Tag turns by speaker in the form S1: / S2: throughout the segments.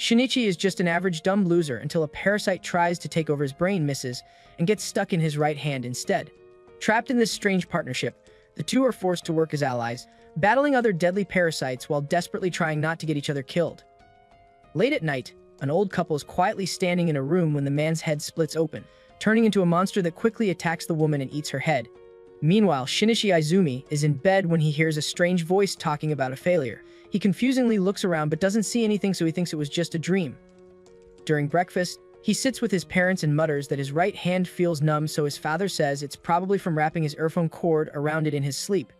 S1: Shinichi is just an average dumb loser until a parasite tries to take over his brain, misses, and gets stuck in his right hand instead. Trapped in this strange partnership, the two are forced to work as allies, battling other deadly parasites while desperately trying not to get each other killed. Late at night, an old couple is quietly standing in a room when the man's head splits open, turning into a monster that quickly attacks the woman and eats her head. Meanwhile, Shinichi Izumi is in bed when he hears a strange voice talking about a failure. He confusingly looks around but doesn't see anything, so he thinks it was just a dream. During breakfast, he sits with his parents and mutters that his right hand feels numb, so his father says it's probably from wrapping his earphone cord around it in his sleep.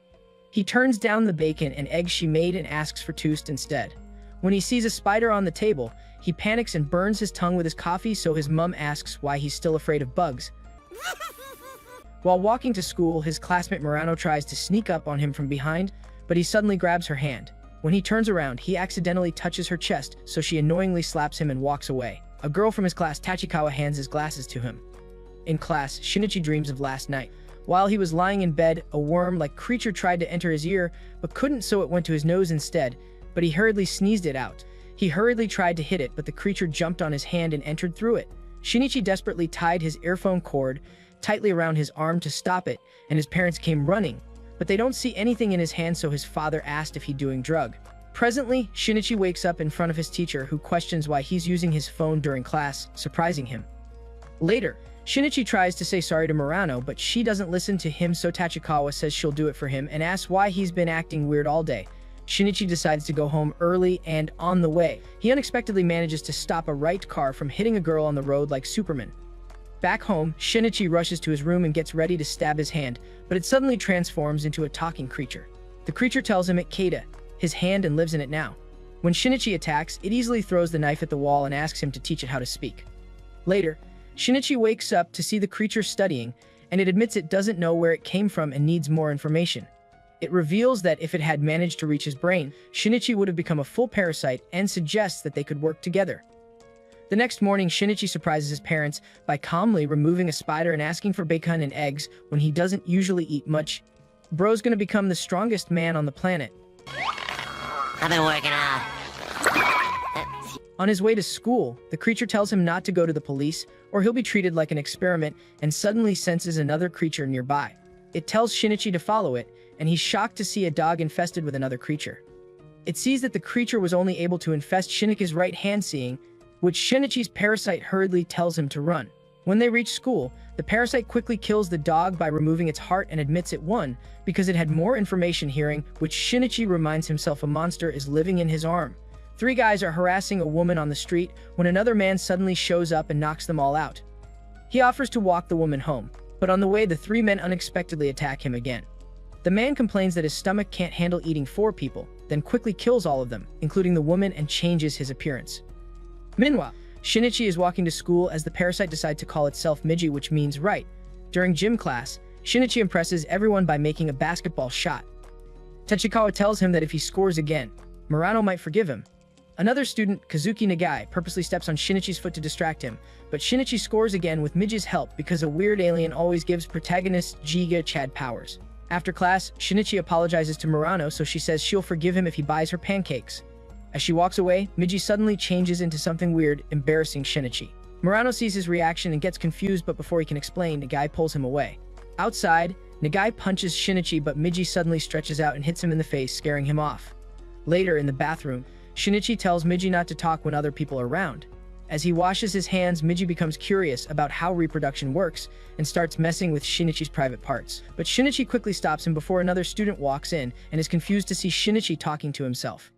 S1: He turns down the bacon and eggs she made and asks for toast instead. When he sees a spider on the table, he panics and burns his tongue with his coffee, so his mom asks why he's still afraid of bugs. While walking to school, his classmate Murano tries to sneak up on him from behind, but he suddenly grabs her hand. When he turns around, he accidentally touches her chest, so she annoyingly slaps him and walks away. A girl from his class, Tachikawa, hands his glasses to him. In class, Shinichi dreams of last night. While he was lying in bed, a worm-like creature tried to enter his ear, but couldn't, so it went to his nose instead, but he hurriedly sneezed it out. He hurriedly tried to hit it, but the creature jumped on his hand and entered through it. Shinichi desperately tied his earphone cord tightly around his arm to stop it, and his parents came running, but they don't see anything in his hand, so his father asked if he's doing drug. Presently, Shinichi wakes up in front of his teacher, who questions why he's using his phone during class, surprising him. Later, Shinichi tries to say sorry to Murano, but she doesn't listen to him, so Tachikawa says she'll do it for him and asks why he's been acting weird all day. Shinichi decides to go home early, and on the way, he unexpectedly manages to stop a right car from hitting a girl on the road like Superman. Back home, Shinichi rushes to his room and gets ready to stab his hand, but it suddenly transforms into a talking creature. The creature tells him it's Keita, his hand, and lives in it now. When Shinichi attacks, it easily throws the knife at the wall and asks him to teach it how to speak. Later, Shinichi wakes up to see the creature studying, and it admits it doesn't know where it came from and needs more information. It reveals that if it had managed to reach his brain, Shinichi would have become a full parasite, and suggests that they could work together. The next morning, Shinichi surprises his parents by calmly removing a spider and asking for bacon and eggs when he doesn't usually eat much. Bro's gonna become the strongest man on the planet.
S2: I've been working out.
S1: On his way to school, the creature tells him not to go to the police or he'll be treated like an experiment, and suddenly senses another creature nearby. It tells Shinichi to follow it, and he's shocked to see a dog infested with another creature. It sees that the creature was only able to infest Shinichi's right hand, seeing which Shinichi's parasite hurriedly tells him to run. When they reach school, the parasite quickly kills the dog by removing its heart and admits it won because it had more information, hearing which Shinichi reminds himself a monster is living in his arm. Three guys are harassing a woman on the street when another man suddenly shows up and knocks them all out. He offers to walk the woman home, but on the way the three men unexpectedly attack him again. The man complains that his stomach can't handle eating 4 people, then quickly kills all of them, including the woman, and changes his appearance. Meanwhile, Shinichi is walking to school as the parasite decides to call itself Miji, which means right. During gym class, Shinichi impresses everyone by making a basketball shot. Tachikawa tells him that if he scores again, Murano might forgive him. Another student, Kazuki Nagai, purposely steps on Shinichi's foot to distract him, but Shinichi scores again with Miji's help because a weird alien always gives protagonist Giga Chad powers. After class, Shinichi apologizes to Murano, so she says she'll forgive him if he buys her pancakes. As she walks away, Miji suddenly changes into something weird, embarrassing Shinichi. Murano sees his reaction and gets confused, but before he can explain, Nagai pulls him away. Outside, Nagai punches Shinichi, but Miji suddenly stretches out and hits him in the face, scaring him off. Later, in the bathroom, Shinichi tells Miji not to talk when other people are around. As he washes his hands, Miji becomes curious about how reproduction works and starts messing with Shinichi's private parts. But Shinichi quickly stops him before another student walks in and is confused to see Shinichi talking to himself.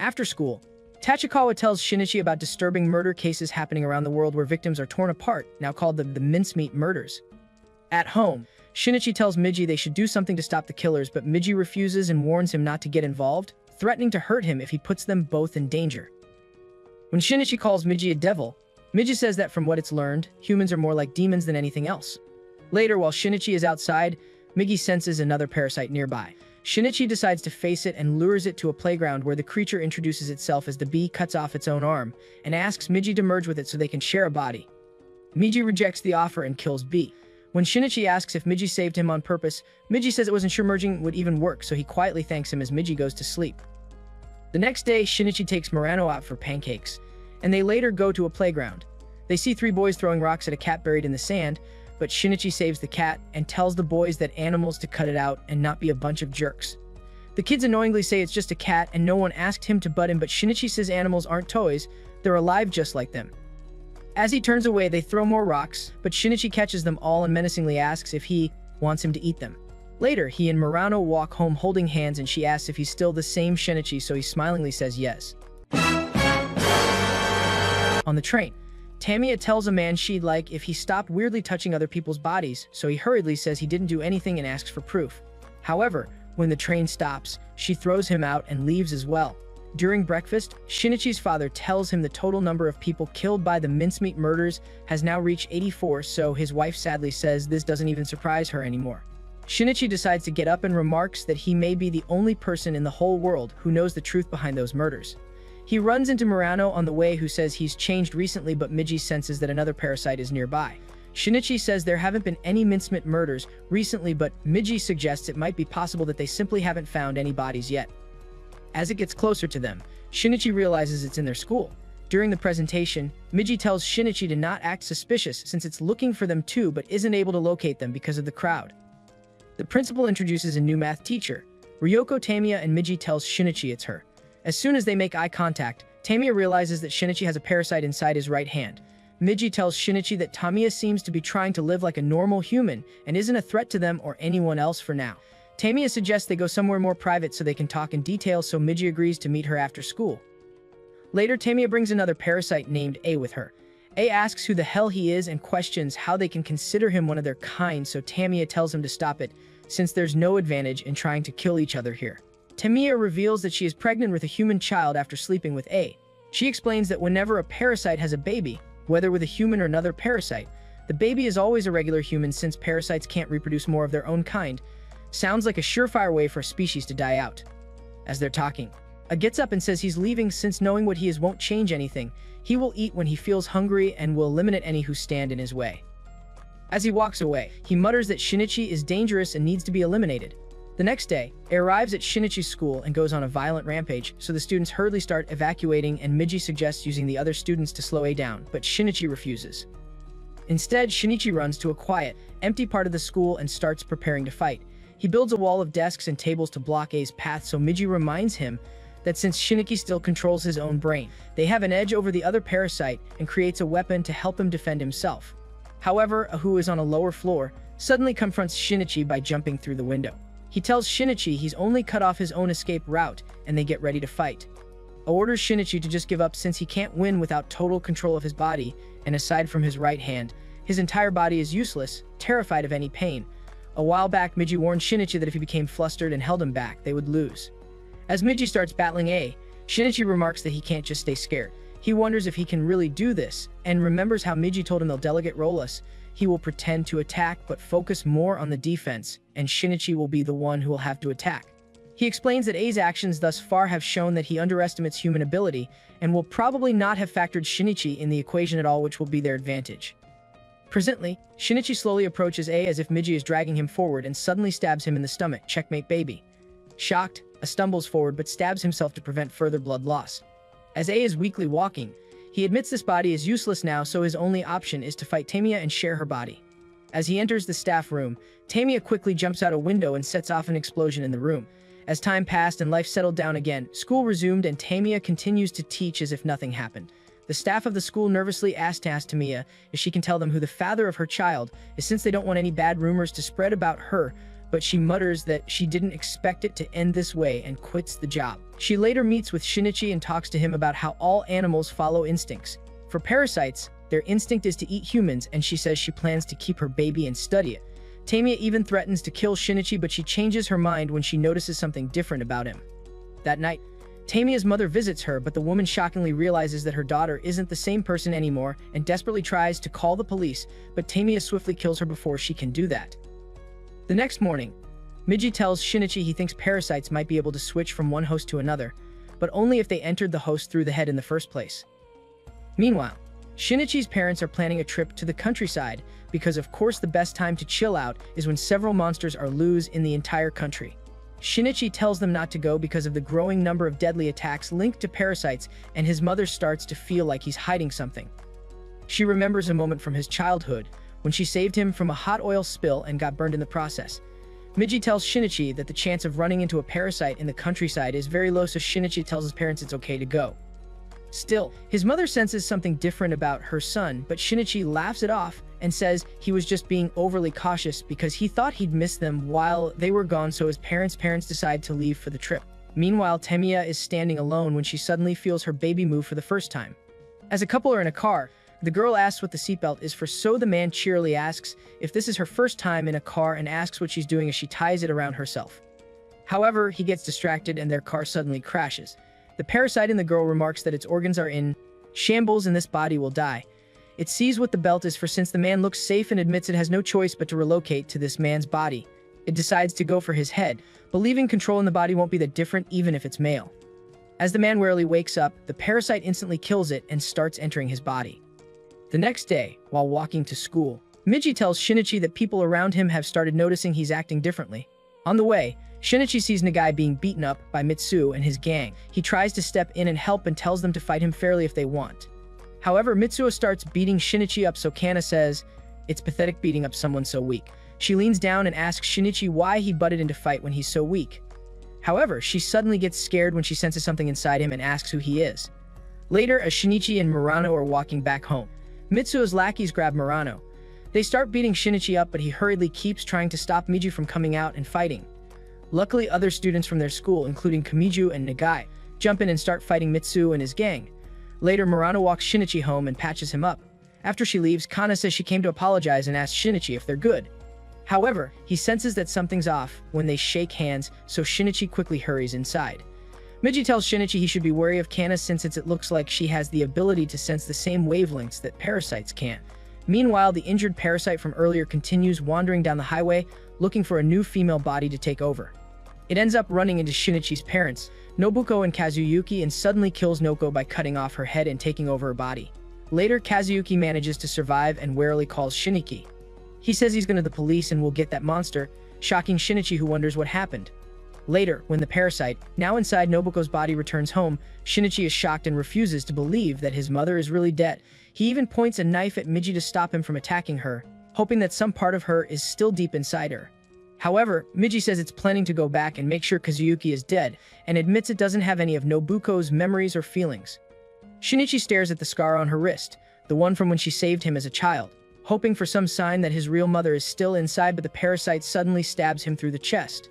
S1: After school, Tachikawa tells Shinichi about disturbing murder cases happening around the world where victims are torn apart, now called the mincemeat murders. At home, Shinichi tells Miji they should do something to stop the killers, but Miji refuses and warns him not to get involved, threatening to hurt him if he puts them both in danger. When Shinichi calls Miji a devil, Miji says that from what it's learned, humans are more like demons than anything else. Later, while Shinichi is outside, Miji senses another parasite nearby. Shinichi decides to face it and lures it to a playground where the creature introduces itself as the bee cuts off its own arm and asks Miji to merge with it so they can share a body. Miji rejects the offer and kills B. When Shinichi asks if Miji saved him on purpose, Miji says it wasn't sure merging would even work, so he quietly thanks him as Miji goes to sleep. The next day, Shinichi takes Murano out for pancakes, and they later go to a playground. They see three boys throwing rocks at a cat buried in the sand, but Shinichi saves the cat and tells the boys that animals to cut it out and not be a bunch of jerks. The kids annoyingly say it's just a cat and no one asked him to butt him, but Shinichi says animals aren't toys, they're alive just like them. As he turns away, they throw more rocks, but Shinichi catches them all and menacingly asks if he wants him to eat them. Later, he and Murano walk home holding hands and she asks if he's still the same Shinichi, so he smilingly says yes. On the train, Tamiya tells a man she'd like if he stopped weirdly touching other people's bodies, so he hurriedly says he didn't do anything and asks for proof. However, when the train stops, she throws him out and leaves as well. During breakfast, Shinichi's father tells him the total number of people killed by the mincemeat murders has now reached 84, so his wife sadly says this doesn't even surprise her anymore. Shinichi decides to get up and remarks that he may be the only person in the whole world who knows the truth behind those murders. He runs into Murano on the way, who says he's changed recently, but Miji senses that another parasite is nearby. Shinichi says there haven't been any mincemeat murders recently, but Miji suggests it might be possible that they simply haven't found any bodies yet. As it gets closer to them, Shinichi realizes it's in their school. During the presentation, Miji tells Shinichi to not act suspicious since it's looking for them too but isn't able to locate them because of the crowd. The principal introduces a new math teacher. Ryoko Tamiya, and Miji tells Shinichi it's her. As soon as they make eye contact, Tamiya realizes that Shinichi has a parasite inside his right hand. Miji tells Shinichi that Tamiya seems to be trying to live like a normal human and isn't a threat to them or anyone else for now. Tamiya suggests they go somewhere more private so they can talk in detail, so Miji agrees to meet her after school. Later, Tamiya brings another parasite named A with her. A asks who the hell he is and questions how they can consider him one of their kind, so Tamiya tells him to stop it, since there's no advantage in trying to kill each other here. Tamiya reveals that she is pregnant with a human child after sleeping with A. She explains that whenever a parasite has a baby, whether with a human or another parasite, the baby is always a regular human since parasites can't reproduce more of their own kind. Sounds like a surefire way for a species to die out. As they're talking, A gets up and says he's leaving since knowing what he is won't change anything. He will eat when he feels hungry and will eliminate any who stand in his way. As he walks away, he mutters that Shinichi is dangerous and needs to be eliminated. The next day, A arrives at Shinichi's school and goes on a violent rampage, so the students hurriedly start evacuating and Miji suggests using the other students to slow A down, but Shinichi refuses. Instead, Shinichi runs to a quiet, empty part of the school and starts preparing to fight. He builds a wall of desks and tables to block A's path, so Miji reminds him that since Shinichi still controls his own brain, they have an edge over the other parasite and creates a weapon to help him defend himself. However, A, who is on a lower floor, suddenly confronts Shinichi by jumping through the window. He tells Shinichi he's only cut off his own escape route, and they get ready to fight. A orders Shinichi to just give up since he can't win without total control of his body, and aside from his right hand, his entire body is useless, terrified of any pain. A while back, Miji warned Shinichi that if he became flustered and held him back, they would lose. As Miji starts battling A, Shinichi remarks that he can't just stay scared. He wonders if he can really do this, and remembers how Miji told him they'll delegate roles. He will pretend to attack but focus more on the defense, and Shinichi will be the one who will have to attack. He explains that A's actions thus far have shown that he underestimates human ability, and will probably not have factored Shinichi in the equation at all, which will be their advantage. Presently, Shinichi slowly approaches A as if Miji is dragging him forward and suddenly stabs him in the stomach. Checkmate, baby. Shocked, A stumbles forward but stabs himself to prevent further blood loss. As A is weakly walking, he admits this body is useless now, so his only option is to fight Tamiya and share her body. As he enters the staff room, Tamiya quickly jumps out a window and sets off an explosion in the room. As time passed and life settled down again, school resumed and Tamiya continues to teach as if nothing happened. The staff of the school nervously asked Tamiya if she can tell them who the father of her child is, since they don't want any bad rumors to spread about her, but she mutters that she didn't expect it to end this way and quits the job. She later meets with Shinichi and talks to him about how all animals follow instincts. For parasites, their instinct is to eat humans, and she says she plans to keep her baby and study it. Tamiya even threatens to kill Shinichi, but she changes her mind when she notices something different about him. That night, Tamiya's mother visits her, but the woman shockingly realizes that her daughter isn't the same person anymore and desperately tries to call the police, but Tamiya swiftly kills her before she can do that. The next morning, Miji tells Shinichi he thinks parasites might be able to switch from one host to another, but only if they entered the host through the head in the first place. Meanwhile, Shinichi's parents are planning a trip to the countryside because of course the best time to chill out is when several monsters are loose in the entire country. Shinichi tells them not to go because of the growing number of deadly attacks linked to parasites, and his mother starts to feel like he's hiding something. She remembers a moment from his childhood when she saved him from a hot oil spill and got burned in the process. Miji tells Shinichi that the chance of running into a parasite in the countryside is very low, so Shinichi tells his parents it's okay to go. Still, his mother senses something different about her son, but Shinichi laughs it off and says he was just being overly cautious because he thought he'd miss them while they were gone, so his parents decide to leave for the trip. Meanwhile, Temiya is standing alone when she suddenly feels her baby move for the first time. As a couple are in a car, the girl asks what the seatbelt is for, so the man cheerily asks if this is her first time in a car and asks what she's doing as she ties it around herself. However, he gets distracted and their car suddenly crashes. The parasite in the girl remarks that its organs are in shambles and this body will die. It sees what the belt is for since the man looks safe and admits it has no choice but to relocate to this man's body. It decides to go for his head, believing control in the body won't be that different even if it's male. As the man warily wakes up, the parasite instantly kills it and starts entering his body. The next day, while walking to school, Miji tells Shinichi that people around him have started noticing he's acting differently. On the way, Shinichi sees Nagai being beaten up by Mitsuo and his gang. He tries to step in and help and tells them to fight him fairly if they want. However, Mitsuo starts beating Shinichi up, so Kana says, "It's pathetic beating up someone so weak." She leans down and asks Shinichi why he butted into fight when he's so weak. However, she suddenly gets scared when she senses something inside him and asks who he is. Later, as Shinichi and Murano are walking back home, Mitsuo's lackeys grab Murano. They start beating Shinichi up, but he hurriedly keeps trying to stop Miji from coming out and fighting. Luckily, other students from their school, including Kamiju and Nagai, jump in and start fighting Mitsuo and his gang. Later, Murano walks Shinichi home and patches him up. After she leaves, Kana says she came to apologize and asks Shinichi if they're good. However, he senses that something's off when they shake hands, so Shinichi quickly hurries inside. Miji tells Shinichi he should be wary of Kana since it looks like she has the ability to sense the same wavelengths that parasites can. Meanwhile, the injured parasite from earlier continues wandering down the highway, looking for a new female body to take over. It ends up running into Shinichi's parents, Nobuko and Kazuyuki, and suddenly kills Noko by cutting off her head and taking over her body. Later, Kazuyuki manages to survive and warily calls Shinichi. He says he's going to the police and will get that monster, shocking Shinichi, who wonders what happened. Later, when the parasite, now inside Nobuko's body, returns home, Shinichi is shocked and refuses to believe that his mother is really dead. He even points a knife at Miji to stop him from attacking her, hoping that some part of her is still deep inside her. However, Miji says it's planning to go back and make sure Kazuyuki is dead, and admits it doesn't have any of Nobuko's memories or feelings. Shinichi stares at the scar on her wrist, the one from when she saved him as a child, hoping for some sign that his real mother is still inside, but the parasite suddenly stabs him through the chest.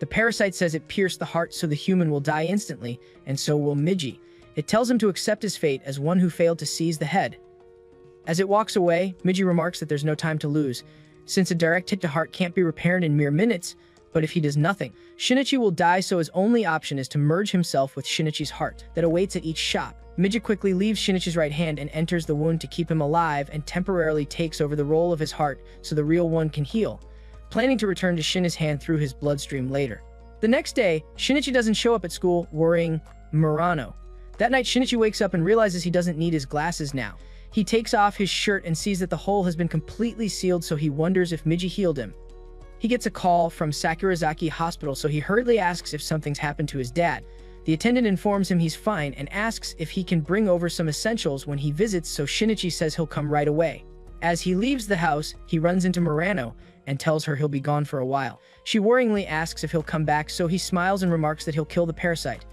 S1: The parasite says it pierced the heart, so the human will die instantly, and so will Miji. It tells him to accept his fate as one who failed to seize the head. As it walks away, Miji remarks that there's no time to lose, since a direct hit to heart can't be repaired in mere minutes, but if he does nothing, Shinichi will die, so his only option is to merge himself with Shinichi's heart that awaits at each shop. Miji quickly leaves Shinichi's right hand and enters the wound to keep him alive and temporarily takes over the role of his heart so the real one can heal, planning to return to Shin's hand through his bloodstream later. The next day, Shinichi doesn't show up at school, worrying Murano. That night, Shinichi wakes up and realizes he doesn't need his glasses now. He takes off his shirt and sees that the hole has been completely sealed, so he wonders if Miji healed him. He gets a call from Sakurazaki Hospital, so he hurriedly asks if something's happened to his dad. The attendant informs him he's fine and asks if he can bring over some essentials when he visits, so Shinichi says he'll come right away. As he leaves the house, he runs into Murano and tells her he'll be gone for a while. She worryingly asks if he'll come back, so he smiles and remarks that he'll kill the parasite.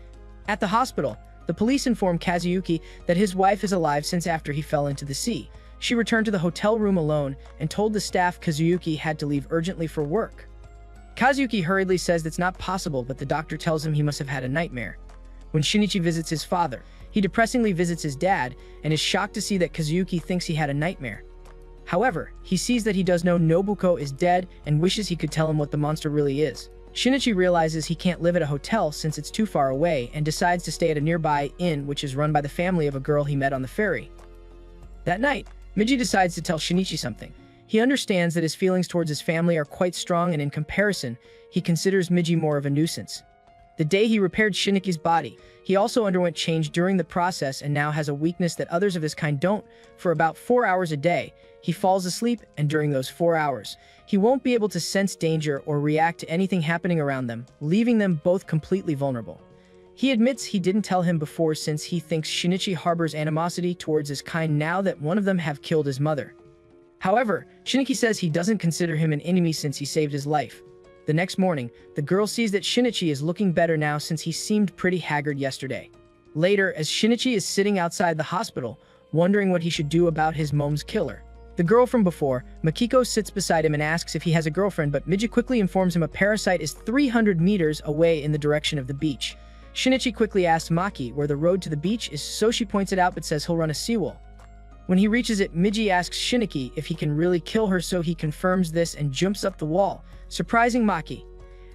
S1: At the hospital, the police inform Kazuyuki that his wife is alive since after he fell into the sea. She returned to the hotel room alone and told the staff Kazuyuki had to leave urgently for work. Kazuyuki hurriedly says that's not possible, but the doctor tells him he must have had a nightmare. When Shinichi visits his father, he depressingly visits his dad and is shocked to see that Kazuyuki thinks he had a nightmare. However, he sees that he does know Nobuko is dead and wishes he could tell him what the monster really is. Shinichi realizes he can't live at a hotel since it's too far away and decides to stay at a nearby inn, which is run by the family of a girl he met on the ferry. That night, Miji decides to tell Shinichi something. He understands that his feelings towards his family are quite strong, and in comparison, he considers Miji more of a nuisance. The day he repaired Shinichi's body, he also underwent change during the process and now has a weakness that others of his kind don't. For about 4 hours a day, he falls asleep, and during those 4 hours, he won't be able to sense danger or react to anything happening around them, leaving them both completely vulnerable. He admits he didn't tell him before since he thinks Shinichi harbors animosity towards his kind now that one of them have killed his mother. However, Shinichi says he doesn't consider him an enemy since he saved his life. The next morning, the girl sees that Shinichi is looking better now since he seemed pretty haggard yesterday. Later, as Shinichi is sitting outside the hospital, wondering what he should do about his mom's killer, the girl from before, Makiko, sits beside him and asks if he has a girlfriend, but Miji quickly informs him a parasite is 300 meters away in the direction of the beach. Shinichi quickly asks Maki where the road to the beach is, so she points it out but says he'll run a seawall. When he reaches it, Miji asks Shinichi if he can really kill her, so he confirms this and jumps up the wall, surprising Maki.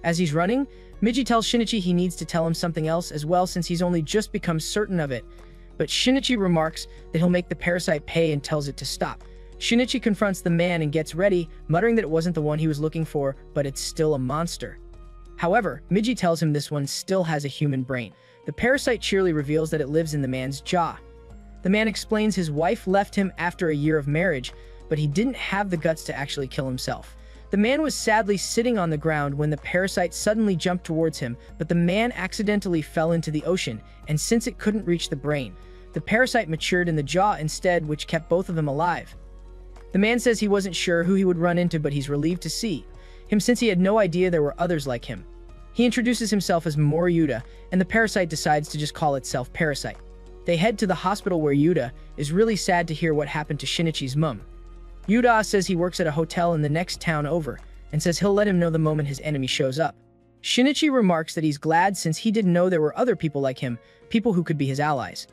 S1: As he's running, Miji tells Shinichi he needs to tell him something else as well since he's only just become certain of it, but Shinichi remarks that he'll make the parasite pay and tells it to stop. Shinichi confronts the man and gets ready, muttering that it wasn't the one he was looking for, but it's still a monster. However, Miji tells him this one still has a human brain. The parasite cheerily reveals that it lives in the man's jaw. The man explains his wife left him after a year of marriage, but he didn't have the guts to actually kill himself. The man was sadly sitting on the ground when the parasite suddenly jumped towards him, but the man accidentally fell into the ocean, and since it couldn't reach the brain, the parasite matured in the jaw instead, which kept both of them alive. The man says he wasn't sure who he would run into, but he's relieved to see him since he had no idea there were others like him. He introduces himself as Mori Yuta, and the parasite decides to just call itself Parasite. They head to the hospital where Yuta is really sad to hear what happened to Shinichi's mum. Yuta says he works at a hotel in the next town over, and says he'll let him know the moment his enemy shows up. Shinichi remarks that he's glad since he didn't know there were other people like him, people who could be his allies.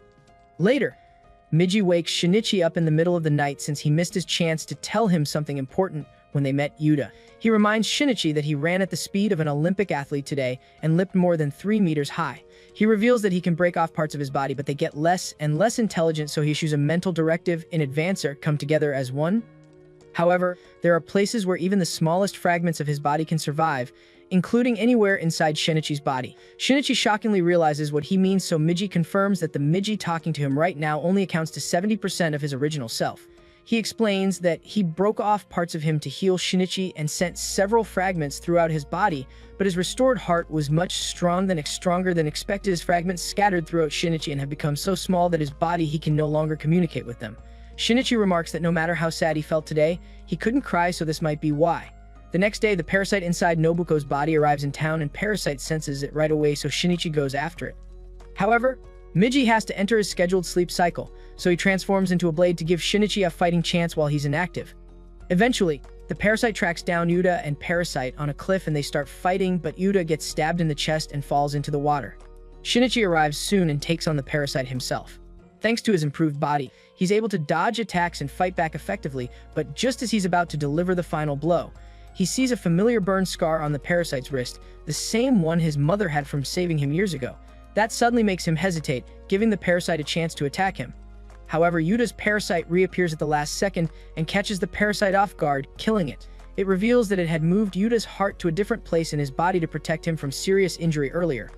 S1: Later, Miji wakes Shinichi up in the middle of the night since he missed his chance to tell him something important when they met Yuta. He reminds Shinichi that he ran at the speed of an Olympic athlete today and leapt more than 3 meters high. He reveals that he can break off parts of his body, but they get less and less intelligent, so he issues a mental directive in Advancer, come together as one. However, there are places where even the smallest fragments of his body can survive, including anywhere inside Shinichi's body. Shinichi shockingly realizes what he means, so Miji confirms that the Miji talking to him right now only accounts to 70% of his original self. He explains that he broke off parts of him to heal Shinichi and sent several fragments throughout his body, but his restored heart was much stronger than expected. His fragments scattered throughout Shinichi and have become so small that his body he can no longer communicate with them. Shinichi remarks that no matter how sad he felt today, he couldn't cry, so this might be why. The next day, the parasite inside Nobuko's body arrives in town, and Parasite senses it right away, so Shinichi goes after it. However, Miji has to enter his scheduled sleep cycle, so he transforms into a blade to give Shinichi a fighting chance while he's inactive. Eventually, the parasite tracks down Yuta and Parasite on a cliff and they start fighting, but Yuta gets stabbed in the chest and falls into the water. Shinichi arrives soon and takes on the parasite himself. Thanks to his improved body, he's able to dodge attacks and fight back effectively, but just as he's about to deliver the final blow, he sees a familiar burn scar on the parasite's wrist, the same one his mother had from saving him years ago. That suddenly makes him hesitate, giving the parasite a chance to attack him. However, Yuta's parasite reappears at the last second and catches the parasite off guard, killing it. It reveals that it had moved Yuta's heart to a different place in his body to protect him from serious injury earlier.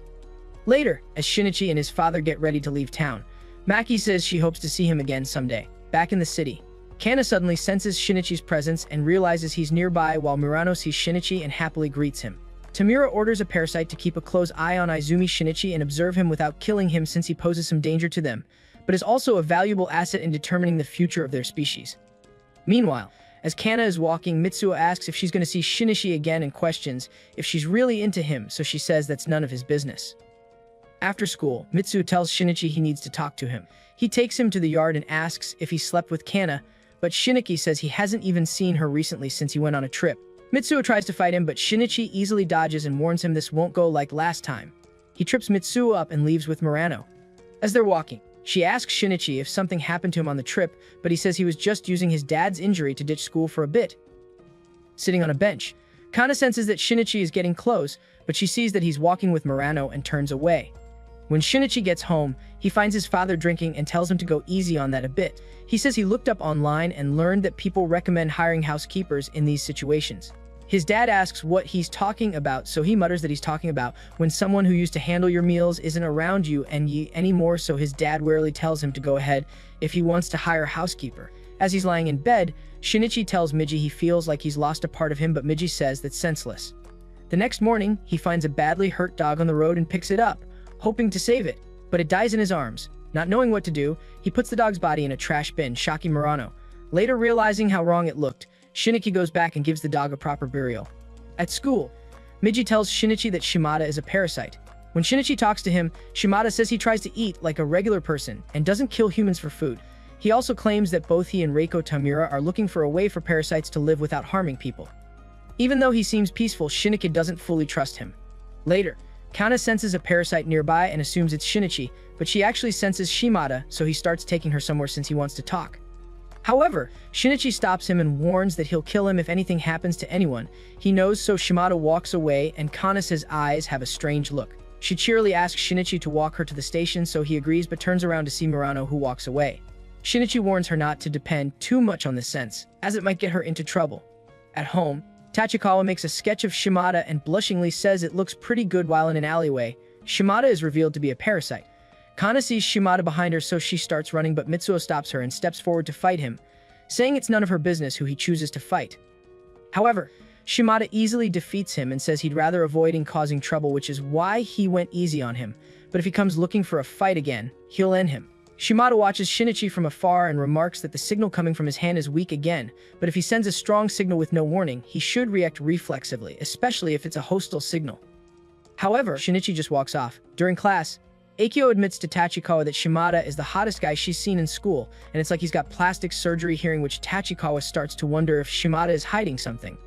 S1: Later, as Shinichi and his father get ready to leave town, Maki says she hopes to see him again someday. Back in the city, Kana suddenly senses Shinichi's presence and realizes he's nearby, while Murano sees Shinichi and happily greets him. Tamura orders a parasite to keep a close eye on Izumi Shinichi and observe him without killing him since he poses some danger to them, but is also a valuable asset in determining the future of their species. Meanwhile, as Kana is walking, Mitsuo asks if she's going to see Shinichi again and questions if she's really into him, so she says that's none of his business. After school, Mitsuo tells Shinichi he needs to talk to him. He takes him to the yard and asks if he slept with Kana, but Shinichi says he hasn't even seen her recently since he went on a trip. Mitsuo tries to fight him, but Shinichi easily dodges and warns him this won't go like last time. He trips Mitsuo up and leaves with Murano. As they're walking, she asks Shinichi if something happened to him on the trip, but he says he was just using his dad's injury to ditch school for a bit. Sitting on a bench, Kana senses that Shinichi is getting close, but she sees that he's walking with Murano and turns away. When Shinichi gets home, he finds his father drinking and tells him to go easy on that a bit. He says he looked up online and learned that people recommend hiring housekeepers in these situations. His dad asks what he's talking about, so he mutters that he's talking about when someone who used to handle your meals isn't around you anymore, so his dad warily tells him to go ahead if he wants to hire a housekeeper. As he's lying in bed, Shinichi tells Miji he feels like he's lost a part of him, but Miji says that's senseless. The next morning, he finds a badly hurt dog on the road and picks it up, hoping to save it, but it dies in his arms. Not knowing what to do, he puts the dog's body in a trash bin, shocking Murano. Later realizing how wrong it looked, Shinichi goes back and gives the dog a proper burial. At school, Miji tells Shinichi that Shimada is a parasite. When Shinichi talks to him, Shimada says he tries to eat like a regular person and doesn't kill humans for food. He also claims that both he and Reiko Tamura are looking for a way for parasites to live without harming people. Even though he seems peaceful, Shinichi doesn't fully trust him. Later, Kana senses a parasite nearby and assumes it's Shinichi, but she actually senses Shimada, so he starts taking her somewhere since he wants to talk. However, Shinichi stops him and warns that he'll kill him if anything happens to anyone he knows, so Shimada walks away and Kana's eyes have a strange look. She cheerily asks Shinichi to walk her to the station, so he agrees but turns around to see Murano, who walks away. Shinichi warns her not to depend too much on this sense, as it might get her into trouble. At home, Tachikawa makes a sketch of Shimada and blushingly says it looks pretty good while in an alleyway. Shimada is revealed to be a parasite. Kana sees Shimada behind her, so she starts running, but Mitsuo stops her and steps forward to fight him, saying it's none of her business who he chooses to fight. However, Shimada easily defeats him and says he'd rather avoid causing trouble, which is why he went easy on him, but if he comes looking for a fight again, he'll end him. Shimada watches Shinichi from afar and remarks that the signal coming from his hand is weak again, but if he sends a strong signal with no warning, he should react reflexively, especially if it's a hostile signal. However, Shinichi just walks off. During class, Akio admits to Tachikawa that Shimada is the hottest guy she's seen in school, and it's like he's got plastic surgery, hearing which Tachikawa starts to wonder if Shimada is hiding something.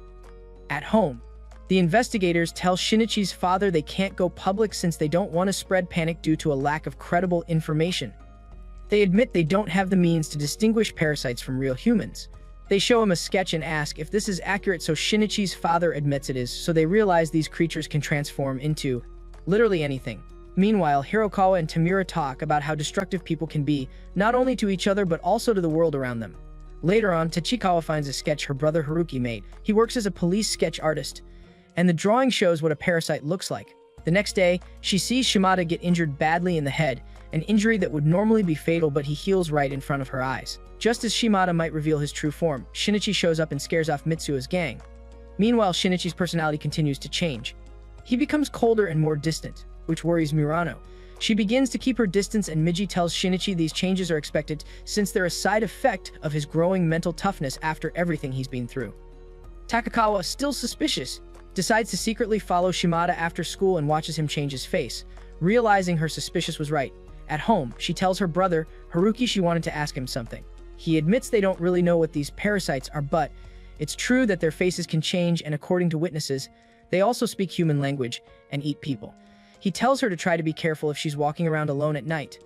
S1: At home, the investigators tell Shinichi's father they can't go public since they don't want to spread panic due to a lack of credible information. They admit they don't have the means to distinguish parasites from real humans. They show him a sketch and ask if this is accurate, so Shinichi's father admits it is, so they realize these creatures can transform into literally anything. Meanwhile, Hirokawa and Tamura talk about how destructive people can be, not only to each other but also to the world around them. Later on, Tachikawa finds a sketch her brother Haruki made. He works as a police sketch artist, and the drawing shows what a parasite looks like. The next day, she sees Shimada get injured badly in the head, an injury that would normally be fatal, but he heals right in front of her eyes. Just as Shimada might reveal his true form, Shinichi shows up and scares off Mitsuo's gang. Meanwhile, Shinichi's personality continues to change. He becomes colder and more distant, which worries Murano. She begins to keep her distance, and Miji tells Shinichi these changes are expected since they're a side effect of his growing mental toughness after everything he's been through. Takakawa, still suspicious, decides to secretly follow Shimada after school and watches him change his face, realizing her suspicious was right. At home, she tells her brother, Haruki, she wanted to ask him something. He admits they don't really know what these parasites are, but it's true that their faces can change, and according to witnesses, they also speak human language and eat people. He tells her to try to be careful if she's walking around alone at night.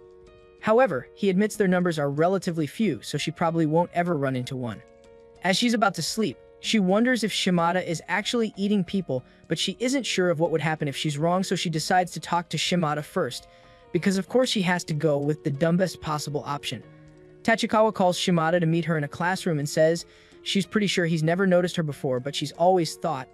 S1: However, he admits their numbers are relatively few, so she probably won't ever run into one. As she's about to sleep, she wonders if Shimada is actually eating people, but she isn't sure of what would happen if she's wrong, so she decides to talk to Shimada first, because of course she has to go with the dumbest possible option. Tachikawa calls Shimada to meet her in a classroom and says she's pretty sure he's never noticed her before, but she's always thought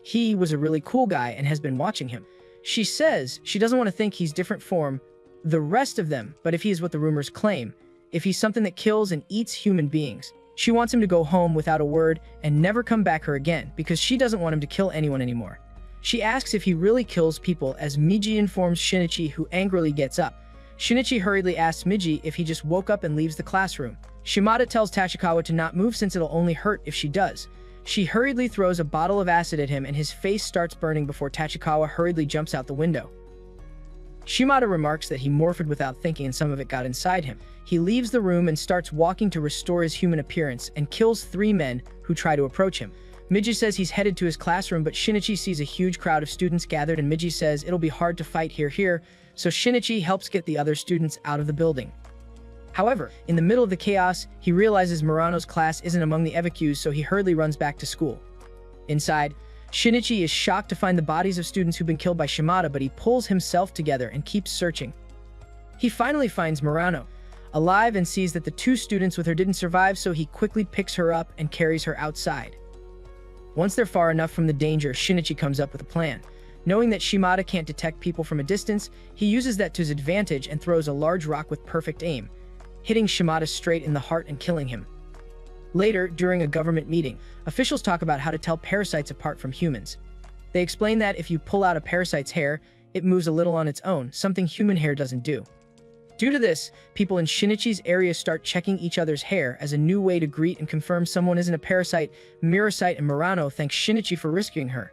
S1: he was a really cool guy and has been watching him. She says she doesn't want to think he's different from the rest of them, but if he is what the rumors claim, if he's something that kills and eats human beings, she wants him to go home without a word and never come back here again, because she doesn't want him to kill anyone anymore. She asks if he really kills people, as Miji informs Shinichi, who angrily gets up. Shinichi hurriedly asks Miji if he just woke up and leaves the classroom. Shimada tells Tachikawa to not move since it'll only hurt if she does. She hurriedly throws a bottle of acid at him and his face starts burning before Tachikawa hurriedly jumps out the window. Shimada remarks that he morphed without thinking and some of it got inside him. He leaves the room and starts walking to restore his human appearance and kills 3 men who try to approach him. Miji says he's headed to his classroom, but Shinichi sees a huge crowd of students gathered and Miji says it'll be hard to fight here, so Shinichi helps get the other students out of the building. However, in the middle of the chaos, he realizes Murano's class isn't among the evacuees, so he hurriedly runs back to school. Inside, Shinichi is shocked to find the bodies of students who've been killed by Shimada, but he pulls himself together and keeps searching. He finally finds Murano alive and sees that the 2 students with her didn't survive, so he quickly picks her up and carries her outside. Once they're far enough from the danger, Shinichi comes up with a plan. Knowing that Shimada can't detect people from a distance, he uses that to his advantage and throws a large rock with perfect aim, hitting Shimada straight in the heart and killing him. Later, during a government meeting, officials talk about how to tell parasites apart from humans. They explain that if you pull out a parasite's hair, it moves a little on its own, something human hair doesn't do. Due to this, people in Shinichi's area start checking each other's hair as a new way to greet and confirm someone isn't a parasite. Mirasite and Murano thank Shinichi for rescuing her.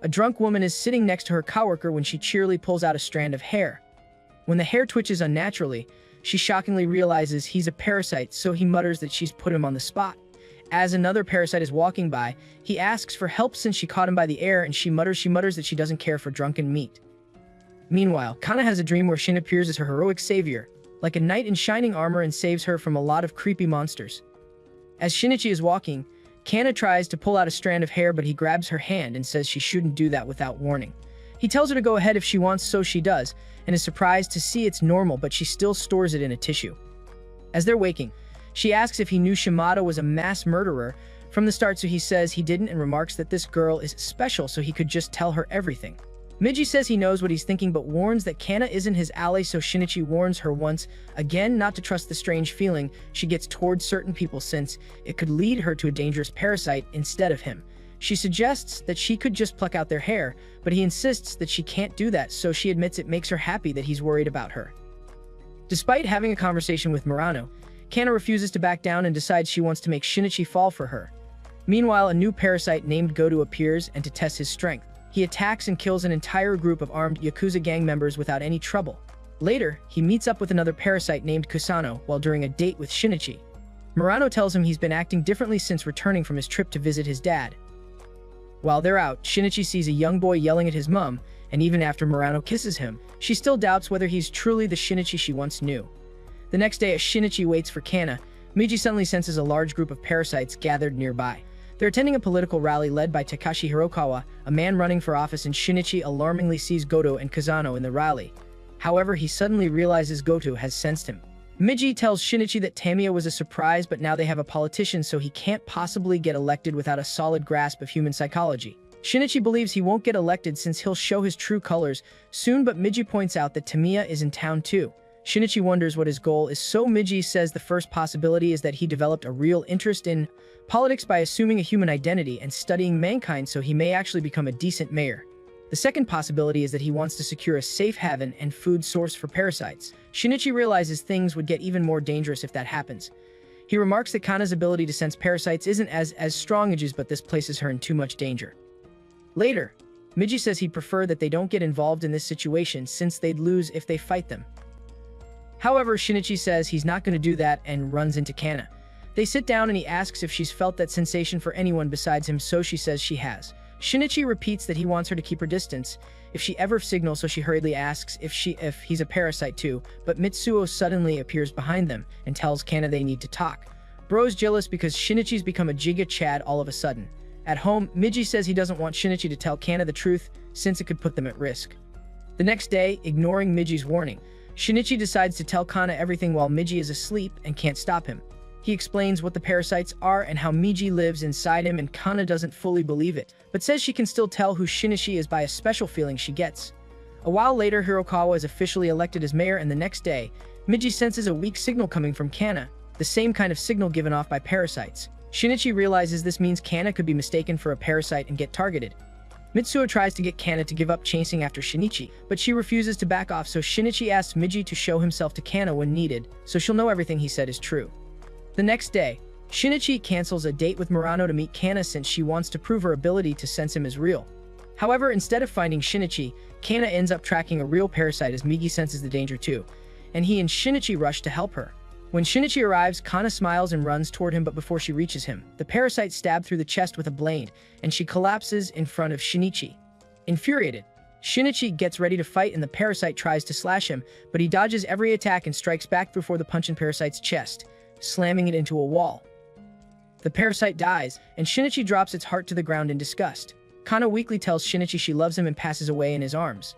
S1: A drunk woman is sitting next to her coworker when she cheerily pulls out a strand of hair. When the hair twitches unnaturally, she shockingly realizes he's a parasite, so he mutters that she's put him on the spot. As another parasite is walking by, he asks for help since she caught him by the air, and she mutters that she doesn't care for drunken meat. Meanwhile, Kana has a dream where Shin appears as her heroic savior, like a knight in shining armor, and saves her from a lot of creepy monsters. As Shinichi is walking, Kana tries to pull out a strand of hair, but he grabs her hand and says she shouldn't do that without warning. He tells her to go ahead if she wants, so she does, and is surprised to see it's normal, but she still stores it in a tissue. As they're waking, she asks if he knew Shimada was a mass murderer from the start, so he says he didn't and remarks that this girl is special, so he could just tell her everything. Miji says he knows what he's thinking, but warns that Kana isn't his ally, so Shinichi warns her once again not to trust the strange feeling she gets towards certain people, since it could lead her to a dangerous parasite instead of him. She suggests that she could just pluck out their hair, but he insists that she can't do that, so she admits it makes her happy that he's worried about her. Despite having a conversation with Murano, Kana refuses to back down and decides she wants to make Shinichi fall for her. Meanwhile, a new parasite named Goto appears, and to test his strength, he attacks and kills an entire group of armed Yakuza gang members without any trouble. Later, he meets up with another parasite named Kusano while during a date with Shinichi. Murano tells him he's been acting differently since returning from his trip to visit his dad. While they're out, Shinichi sees a young boy yelling at his mom, and even after Murano kisses him, she still doubts whether he's truly the Shinichi she once knew. The next day, as Shinichi waits for Kana, Miji suddenly senses a large group of parasites gathered nearby. They're attending a political rally led by Takashi Hirokawa, a man running for office, and Shinichi alarmingly sees Goto and Kazano in the rally. However, he suddenly realizes Goto has sensed him. Miji tells Shinichi that Tamiya was a surprise, but now they have a politician, so he can't possibly get elected without a solid grasp of human psychology. Shinichi believes he won't get elected since he'll show his true colors soon, but Miji points out that Tamiya is in town too. Shinichi wonders what his goal is, so Miji says the first possibility is that he developed a real interest in politics by assuming a human identity and studying mankind, so he may actually become a decent mayor. The second possibility is that he wants to secure a safe haven and food source for parasites. Shinichi realizes things would get even more dangerous if that happens. He remarks that Kana's ability to sense parasites isn't as strong as his, but this places her in too much danger. Later, Miji says he'd prefer that they don't get involved in this situation since they'd lose if they fight them. However, Shinichi says he's not going to do that and runs into Kana. They sit down and he asks if she's felt that sensation for anyone besides him, so she says she has. Shinichi repeats that he wants her to keep her distance if she ever signals, so she hurriedly asks if he's a parasite too, but Mitsuo suddenly appears behind them and tells Kana they need to talk. Bro's jealous because Shinichi's become a Giga Chad all of a sudden. At home, Miji says he doesn't want Shinichi to tell Kana the truth since it could put them at risk. The next day, ignoring Miji's warning, Shinichi decides to tell Kana everything while Miji is asleep and can't stop him. He explains what the parasites are and how Miji lives inside him, and Kana doesn't fully believe it, but says she can still tell who Shinichi is by a special feeling she gets. A while later, Hirokawa is officially elected as mayor, and the next day, Miji senses a weak signal coming from Kana, the same kind of signal given off by parasites. Shinichi realizes this means Kana could be mistaken for a parasite and get targeted. Mitsuo tries to get Kana to give up chasing after Shinichi, but she refuses to back off, so Shinichi asks Miji to show himself to Kana when needed, so she'll know everything he said is true. The next day, Shinichi cancels a date with Murano to meet Kana since she wants to prove her ability to sense him is real. However, instead of finding Shinichi, Kana ends up tracking a real parasite as Migi senses the danger too, and he and Shinichi rush to help her. When Shinichi arrives, Kana smiles and runs toward him, but before she reaches him, the parasite stabs through the chest with a blade, and she collapses in front of Shinichi. Infuriated, Shinichi gets ready to fight and the parasite tries to slash him, but he dodges every attack and strikes back before the punch in Parasite's chest, slamming it into a wall. The parasite dies, and Shinichi drops its heart to the ground in disgust. Kana weakly tells Shinichi she loves him and passes away in his arms.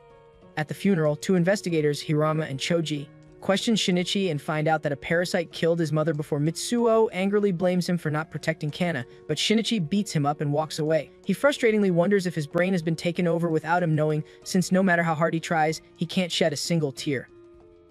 S1: At the funeral, two investigators, Hirama and Choji, questions Shinichi and find out that a parasite killed his mother before Mitsuo angrily blames him for not protecting Kana, but Shinichi beats him up and walks away. He frustratingly wonders if his brain has been taken over without him knowing, since no matter how hard he tries, he can't shed a single tear.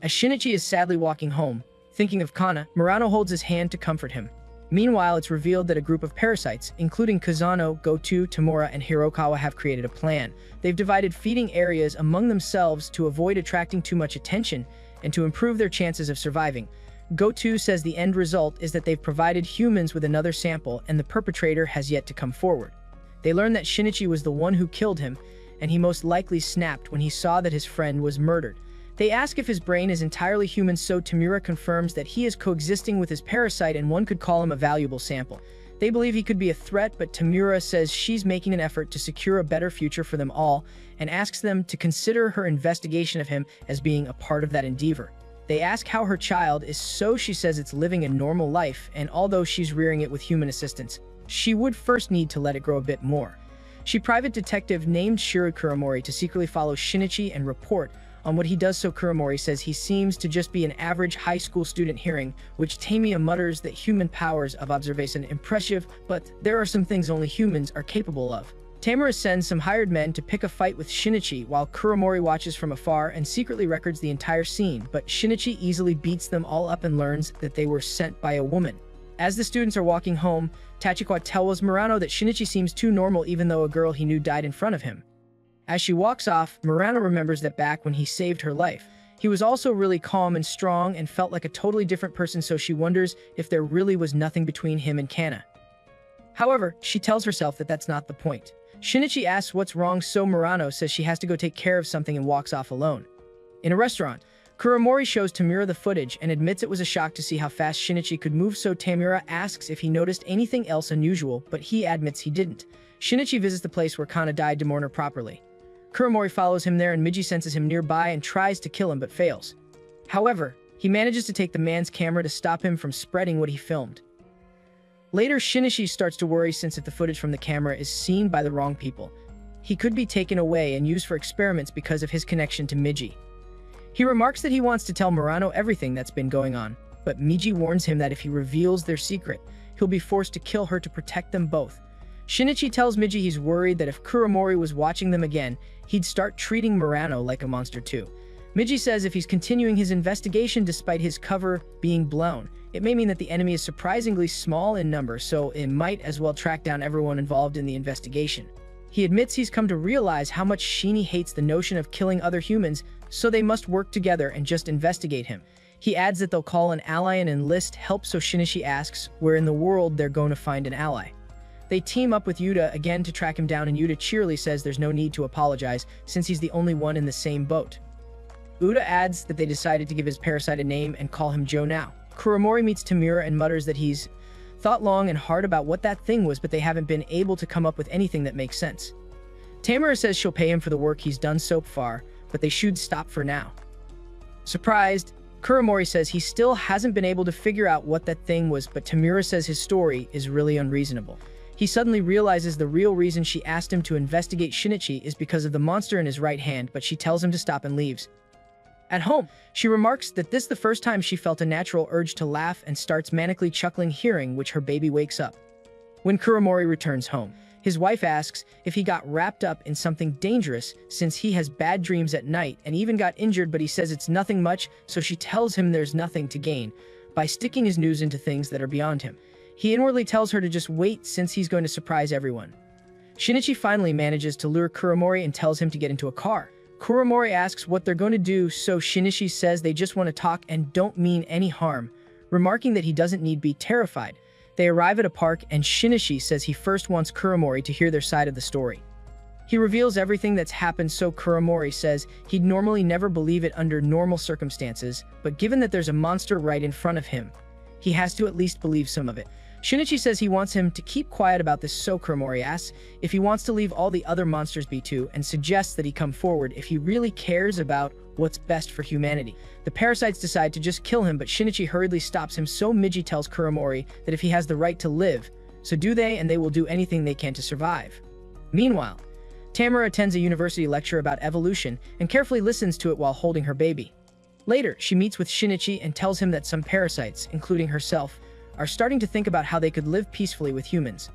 S1: As Shinichi is sadly walking home, thinking of Kana, Murano holds his hand to comfort him. Meanwhile, it's revealed that a group of parasites, including Kazano, Goto, Tamura, and Hirokawa, have created a plan. They've divided feeding areas among themselves to avoid attracting too much attention and to improve their chances of surviving. Goto says the end result is that they've provided humans with another sample and the perpetrator has yet to come forward. They learn that Shinichi was the one who killed him, and he most likely snapped when he saw that his friend was murdered. They ask if his brain is entirely human, so Tamura confirms that he is coexisting with his parasite and one could call him a valuable sample. They believe he could be a threat, but Tamura says she's making an effort to secure a better future for them all and asks them to consider her investigation of him as being a part of that endeavor. They ask how her child is, so she says it's living a normal life, and although she's rearing it with human assistance, she would first need to let it grow a bit more. She private detective named Shiro Kuramori to secretly follow Shinichi and report on what he does, so Kuramori says he seems to just be an average high school student, hearing which Tamiya mutters that human powers of observation impressive, but there are some things only humans are capable of. Tamura sends some hired men to pick a fight with Shinichi while Kuramori watches from afar and secretly records the entire scene, but Shinichi easily beats them all up and learns that they were sent by a woman. As the students are walking home, Tachikawa tells Murano that Shinichi seems too normal even though a girl he knew died in front of him. As she walks off, Murano remembers that back when he saved her life, he was also really calm and strong and felt like a totally different person, so she wonders if there really was nothing between him and Kana. However, she tells herself that that's not the point. Shinichi asks what's wrong, so Murano says she has to go take care of something and walks off alone. In a restaurant, Kuramori shows Tamura the footage and admits it was a shock to see how fast Shinichi could move, so Tamura asks if he noticed anything else unusual, but he admits he didn't. Shinichi visits the place where Kana died to mourn her properly. Kuramori follows him there and Miji senses him nearby and tries to kill him but fails. However, he manages to take the man's camera to stop him from spreading what he filmed. Later, Shinichi starts to worry since if the footage from the camera is seen by the wrong people, he could be taken away and used for experiments because of his connection to Miji. He remarks that he wants to tell Murano everything that's been going on, but Miji warns him that if he reveals their secret, he'll be forced to kill her to protect them both. Shinichi tells Miji he's worried that if Kuramori was watching them again, he'd start treating Murano like a monster too. Miji says if he's continuing his investigation despite his cover being blown, it may mean that the enemy is surprisingly small in number, so it might as well track down everyone involved in the investigation. He admits he's come to realize how much Shini hates the notion of killing other humans, so they must work together and just investigate him. He adds that they'll call an ally and enlist help, so Shinichi asks where in the world they're going to find an ally. They team up with Yuta again to track him down, and Yuta cheerily says there's no need to apologize since he's the only one in the same boat. Uda adds that they decided to give his parasite a name and call him Joe now. Kuramori meets Tamura and mutters that he's thought long and hard about what that thing was, but they haven't been able to come up with anything that makes sense. Tamura says she'll pay him for the work he's done so far, but they should stop for now. Surprised, Kuramori says he still hasn't been able to figure out what that thing was, but Tamura says his story is really unreasonable. He suddenly realizes the real reason she asked him to investigate Shinichi is because of the monster in his right hand, but she tells him to stop and leaves. At home, she remarks that this is the first time she felt a natural urge to laugh and starts manically chuckling, hearing which her baby wakes up. When Kuramori returns home, his wife asks if he got wrapped up in something dangerous since he has bad dreams at night and even got injured, but he says it's nothing much, so she tells him there's nothing to gain by sticking his nose into things that are beyond him. He inwardly tells her to just wait since he's going to surprise everyone. Shinichi finally manages to lure Kuramori and tells him to get into a car. Kuramori asks what they're going to do, so Shinichi says they just want to talk and don't mean any harm, remarking that he doesn't need be terrified. They arrive at a park and Shinichi says he first wants Kuramori to hear their side of the story. He reveals everything that's happened, so Kuramori says he'd normally never believe it under normal circumstances, but given that there's a monster right in front of him, he has to at least believe some of it. Shinichi says he wants him to keep quiet about this, so Kuramori asks if he wants to leave all the other monsters be too, and suggests that he come forward if he really cares about what's best for humanity. The parasites decide to just kill him, but Shinichi hurriedly stops him, so Miji tells Kuramori that if he has the right to live, so do they, and they will do anything they can to survive. Meanwhile, Tamura attends a university lecture about evolution and carefully listens to it while holding her baby. Later, she meets with Shinichi and tells him that some parasites, including herself, are starting to think about how they could live peacefully with humans.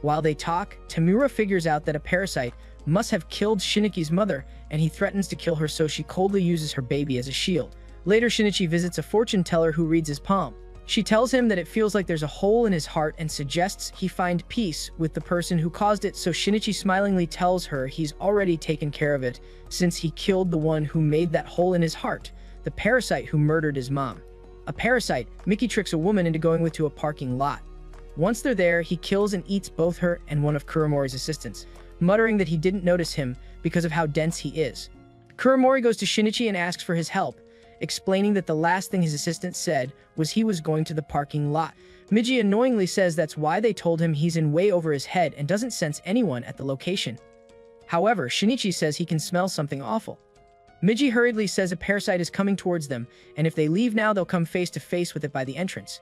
S1: While they talk, Tamura figures out that a parasite must have killed Shinichi's mother, and he threatens to kill her, so she coldly uses her baby as a shield. Later, Shinichi visits a fortune teller who reads his palm. She tells him that it feels like there's a hole in his heart and suggests he find peace with the person who caused it, so Shinichi smilingly tells her he's already taken care of it since he killed the one who made that hole in his heart, the parasite who murdered his mom. A parasite, Miki tricks a woman into going with to a parking lot. Once they're there, he kills and eats both her and one of Kuromori's assistants, muttering that he didn't notice him because of how dense he is. Kuromori goes to Shinichi and asks for his help, explaining that the last thing his assistant said was he was going to the parking lot. Miji annoyingly says that's why they told him he's in way over his head and doesn't sense anyone at the location. However, Shinichi says he can smell something awful. Miji hurriedly says a parasite is coming towards them, and if they leave now, they'll come face to face with it by the entrance.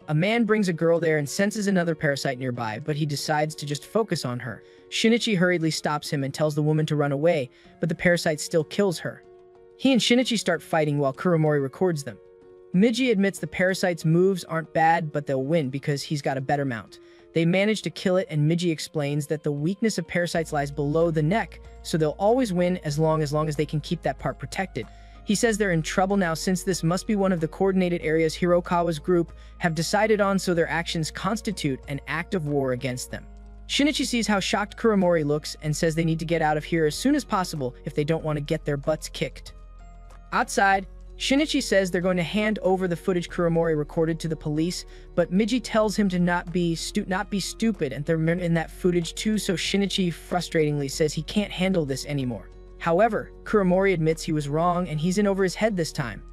S1: A man brings a girl there and senses another parasite nearby, but he decides to just focus on her. Shinichi hurriedly stops him and tells the woman to run away, but the parasite still kills her. He and Shinichi start fighting while Kuromori records them. Miji admits the parasite's moves aren't bad, but they'll win because he's got a better mount. They manage to kill it, and Miji explains that the weakness of parasites lies below the neck, so they'll always win as long as they can keep that part protected. He says they're in trouble now since this must be one of the coordinated areas Hirokawa's group have decided on, so their actions constitute an act of war against them. Shinichi sees how shocked Kuromori looks and says they need to get out of here as soon as possible if they don't want to get their butts kicked. Outside, Shinichi says they're going to hand over the footage Kuromori recorded to the police, but Miji tells him to not be stupid and they're in that footage too, so Shinichi frustratingly says he can't handle this anymore. However, Kuromori admits he was wrong and he's in over his head this time.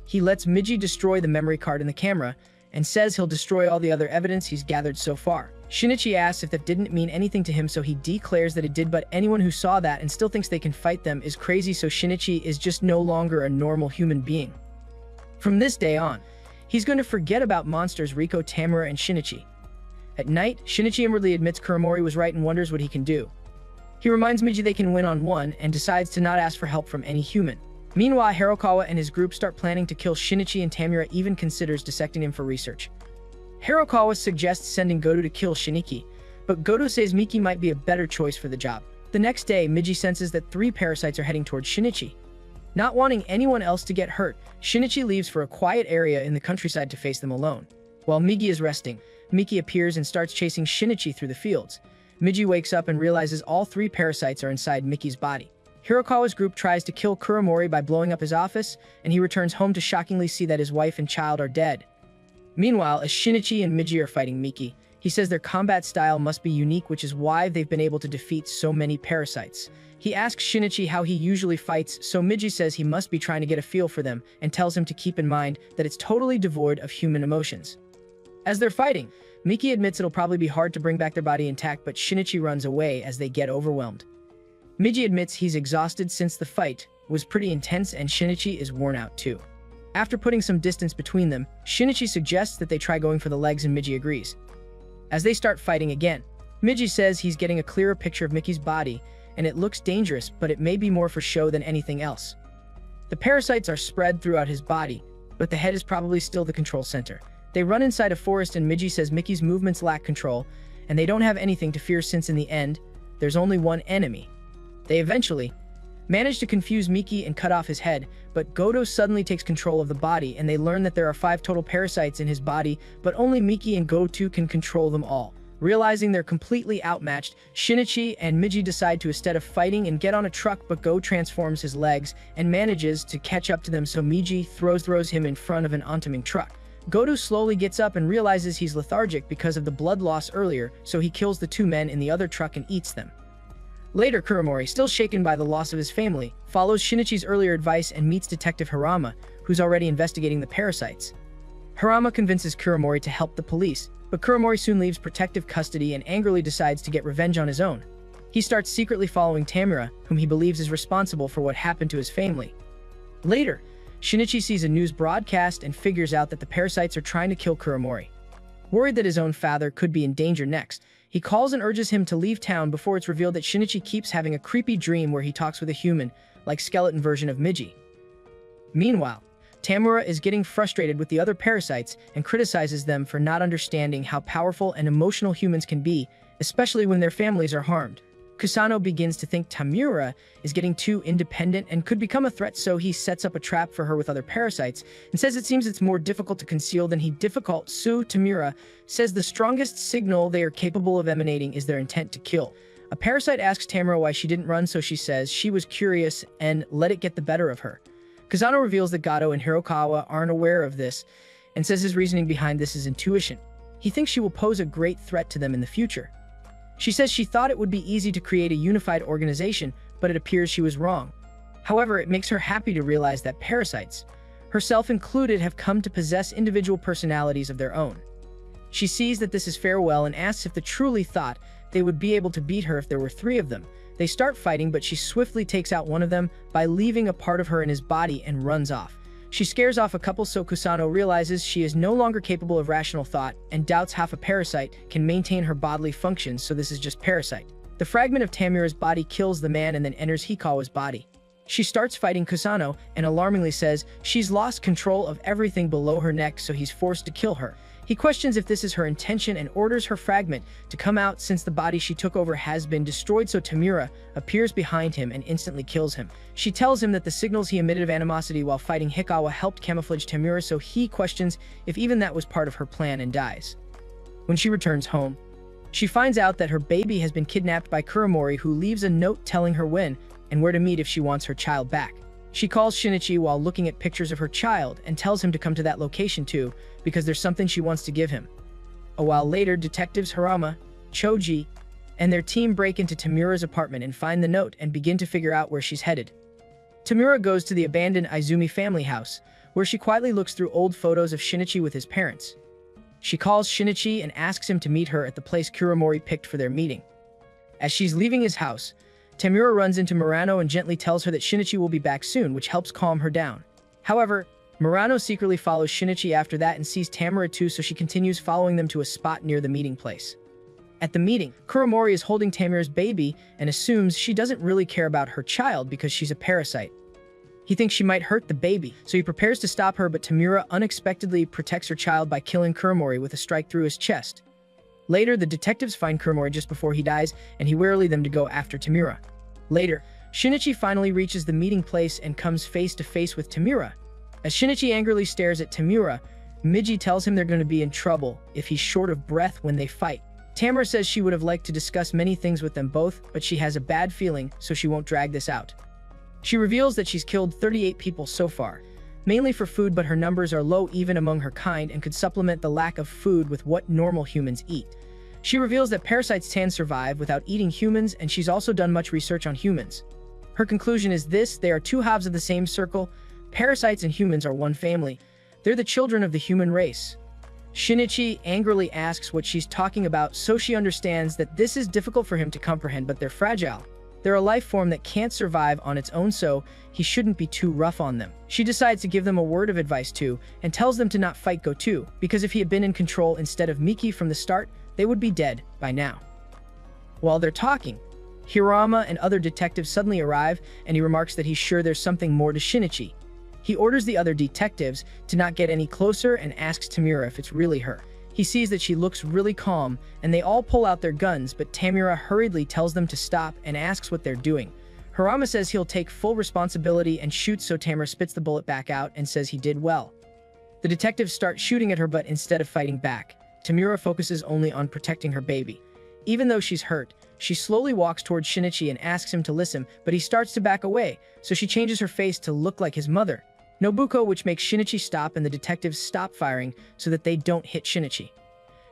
S1: He lets Miji destroy the memory card in the camera and says he'll destroy all the other evidence he's gathered so far. Shinichi asks if that didn't mean anything to him, so he declares that it did, but anyone who saw that and still thinks they can fight them is crazy, so Shinichi is just no longer a normal human being. From this day on, he's going to forget about monsters Riko, Tamura, and Shinichi. At night, Shinichi inwardly admits Kuromori was right and wonders what he can do. He reminds Miji they can win on one and decides to not ask for help from any human. Meanwhile, Hirokawa and his group start planning to kill Shinichi, and Tamura even considers dissecting him for research. Hirokawa suggests sending Goto to kill Shinichi, but Goto says Miki might be a better choice for the job. The next day, Miji senses that 3 parasites are heading towards Shinichi. Not wanting anyone else to get hurt, Shinichi leaves for a quiet area in the countryside to face them alone. While Migi is resting, Miki appears and starts chasing Shinichi through the fields. Miji wakes up and realizes all 3 parasites are inside Miki's body. Hirokawa's group tries to kill Kuromori by blowing up his office, and he returns home to shockingly see that his wife and child are dead. Meanwhile, as Shinichi and Miji are fighting Miki, he says their combat style must be unique, which is why they've been able to defeat so many parasites. He asks Shinichi how he usually fights, so Miji says he must be trying to get a feel for them and tells him to keep in mind that it's totally devoid of human emotions. As they're fighting, Miki admits it'll probably be hard to bring back their body intact, but Shinichi runs away as they get overwhelmed. Miji admits he's exhausted since the fight was pretty intense, and Shinichi is worn out too. After putting some distance between them, Shinichi suggests that they try going for the legs, and Miji agrees. As they start fighting again, Miji says he's getting a clearer picture of Miki's body, and it looks dangerous, but it may be more for show than anything else. The parasites are spread throughout his body, but the head is probably still the control center. They run inside a forest, and Miji says Miki's movements lack control, and they don't have anything to fear since in the end, there's only one enemy. They eventually manage to confuse Miki and cut off his head, but Goto suddenly takes control of the body, and they learn that there are 5 total parasites in his body, but only Miki and Goto can control them all. Realizing they're completely outmatched, Shinichi and Miji decide to, instead of fighting, and get on a truck, but Go transforms his legs and manages to catch up to them, so Miji throws him in front of an oncoming truck. Goto slowly gets up and realizes he's lethargic because of the blood loss earlier, so he kills the 2 men in the other truck and eats them. Later, Kuromori, still shaken by the loss of his family, follows Shinichi's earlier advice and meets Detective Harama, who's already investigating the parasites. Harama convinces Kuromori to help the police, but Kuromori soon leaves protective custody and angrily decides to get revenge on his own. He starts secretly following Tamura, whom he believes is responsible for what happened to his family. Later, Shinichi sees a news broadcast and figures out that the parasites are trying to kill Kuromori. Worried that his own father could be in danger next, he calls and urges him to leave town before it's revealed that Shinichi keeps having a creepy dream where he talks with a human, like skeleton version of Miji. Meanwhile, Tamura is getting frustrated with the other parasites and criticizes them for not understanding how powerful and emotional humans can be, especially when their families are harmed. Kusano begins to think Tamura is getting too independent and could become a threat, so he sets up a trap for her with other parasites and says it seems it's more difficult to conceal than he difficult. So Tamura says the strongest signal they are capable of emanating is their intent to kill. A parasite asks Tamura why she didn't run, so she says she was curious and let it get the better of her. Kusano reveals that Gato and Hirokawa aren't aware of this and says his reasoning behind this is intuition. He thinks she will pose a great threat to them in the future. She says she thought it would be easy to create a unified organization, but it appears she was wrong. However, it makes her happy to realize that parasites, herself included, have come to possess individual personalities of their own. She sees that this is farewell and asks if they truly thought they would be able to beat her if there were 3 of them. They start fighting, but she swiftly takes out one of them by leaving a part of her in his body and runs off. She scares off a couple, so Kusano realizes she is no longer capable of rational thought and doubts half a parasite can maintain her bodily functions, so this is just parasite. The fragment of Tamura's body kills the man and then enters Hikawa's body. She starts fighting Kusano and alarmingly says she's lost control of everything below her neck, so he's forced to kill her. He questions if this is her intention and orders her fragment to come out since the body she took over has been destroyed, so Tamura appears behind him and instantly kills him. She tells him that the signals he emitted of animosity while fighting Hikawa helped camouflage Tamura, so he questions if even that was part of her plan and dies. When she returns home, she finds out that her baby has been kidnapped by Kuromori, who leaves a note telling her when and where to meet if she wants her child back. She calls Shinichi while looking at pictures of her child and tells him to come to that location too, because there's something she wants to give him. A while later, detectives Harama, Choji, and their team break into Tamura's apartment and find the note and begin to figure out where she's headed. Tamura goes to the abandoned Izumi family house, where she quietly looks through old photos of Shinichi with his parents. She calls Shinichi and asks him to meet her at the place Kuromori picked for their meeting. As she's leaving his house, Tamura runs into Murano and gently tells her that Shinichi will be back soon, which helps calm her down. However, Murano secretly follows Shinichi after that and sees Tamura too, so she continues following them to a spot near the meeting place. At the meeting, Kuromori is holding Tamura's baby and assumes she doesn't really care about her child because she's a parasite. He thinks she might hurt the baby, so he prepares to stop her, but Tamura unexpectedly protects her child by killing Kuromori with a strike through his chest. Later, the detectives find Kuromori just before he dies, and he warns them to go after Tamura. Later, Shinichi finally reaches the meeting place and comes face to face with Tamura. As Shinichi angrily stares at Tamura, Miji tells him they're going to be in trouble if he's short of breath when they fight. Tamura says she would have liked to discuss many things with them both, but she has a bad feeling, so she won't drag this out. She reveals that she's killed 38 people so far, mainly for food, but her numbers are low even among her kind and could supplement the lack of food with what normal humans eat. She reveals that parasites can survive without eating humans, and she's also done much research on humans. Her conclusion is this: they are 2 halves of the same circle. Parasites and humans are one family. They're the children of the human race. Shinichi angrily asks what she's talking about, so she understands that this is difficult for him to comprehend, but they're fragile. They're a life form that can't survive on its own, so he shouldn't be too rough on them. She decides to give them a word of advice too, and tells them to not fight Goto, because if he had been in control instead of Miki from the start, they would be dead by now. While they're talking, Hirama and other detectives suddenly arrive, and he remarks that he's sure there's something more to Shinichi. He orders the other detectives to not get any closer and asks Tamura if it's really her. He sees that she looks really calm, and they all pull out their guns, but Tamura hurriedly tells them to stop and asks what they're doing. Hirama says he'll take full responsibility and shoots, so Tamura spits the bullet back out and says he did well. The detectives start shooting at her, but instead of fighting back, Tamura focuses only on protecting her baby. Even though she's hurt, she slowly walks towards Shinichi and asks him to listen, but he starts to back away, so she changes her face to look like his mother, Nobuko, which makes Shinichi stop and the detectives stop firing so that they don't hit Shinichi.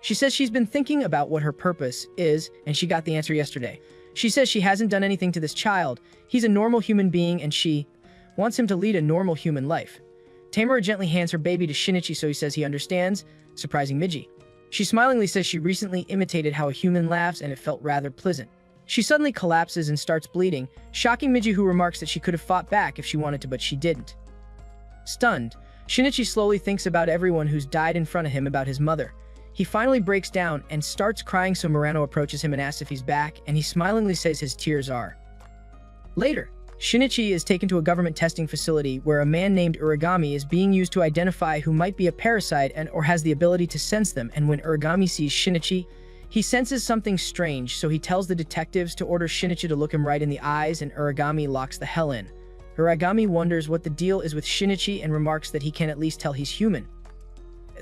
S1: She says she's been thinking about what her purpose is, and she got the answer yesterday. She says she hasn't done anything to this child. He's a normal human being, and she wants him to lead a normal human life. Tamura gently hands her baby to Shinichi, so he says he understands, surprising Miji. She smilingly says she recently imitated how a human laughs, and it felt rather pleasant. She suddenly collapses and starts bleeding, shocking Miji, who remarks that she could have fought back if she wanted to, but she didn't. Stunned, Shinichi slowly thinks about everyone who's died in front of him, about his mother. He finally breaks down and starts crying, so Murano approaches him and asks if he's back, and he smilingly says his tears are. Later, Shinichi is taken to a government testing facility where a man named Uragami is being used to identify who might be a parasite or has the ability to sense them, and when Uragami sees Shinichi, he senses something strange, so he tells the detectives to order Shinichi to look him right in the eyes, and Uragami locks the hell in. Uragami wonders what the deal is with Shinichi and remarks that he can at least tell he's human.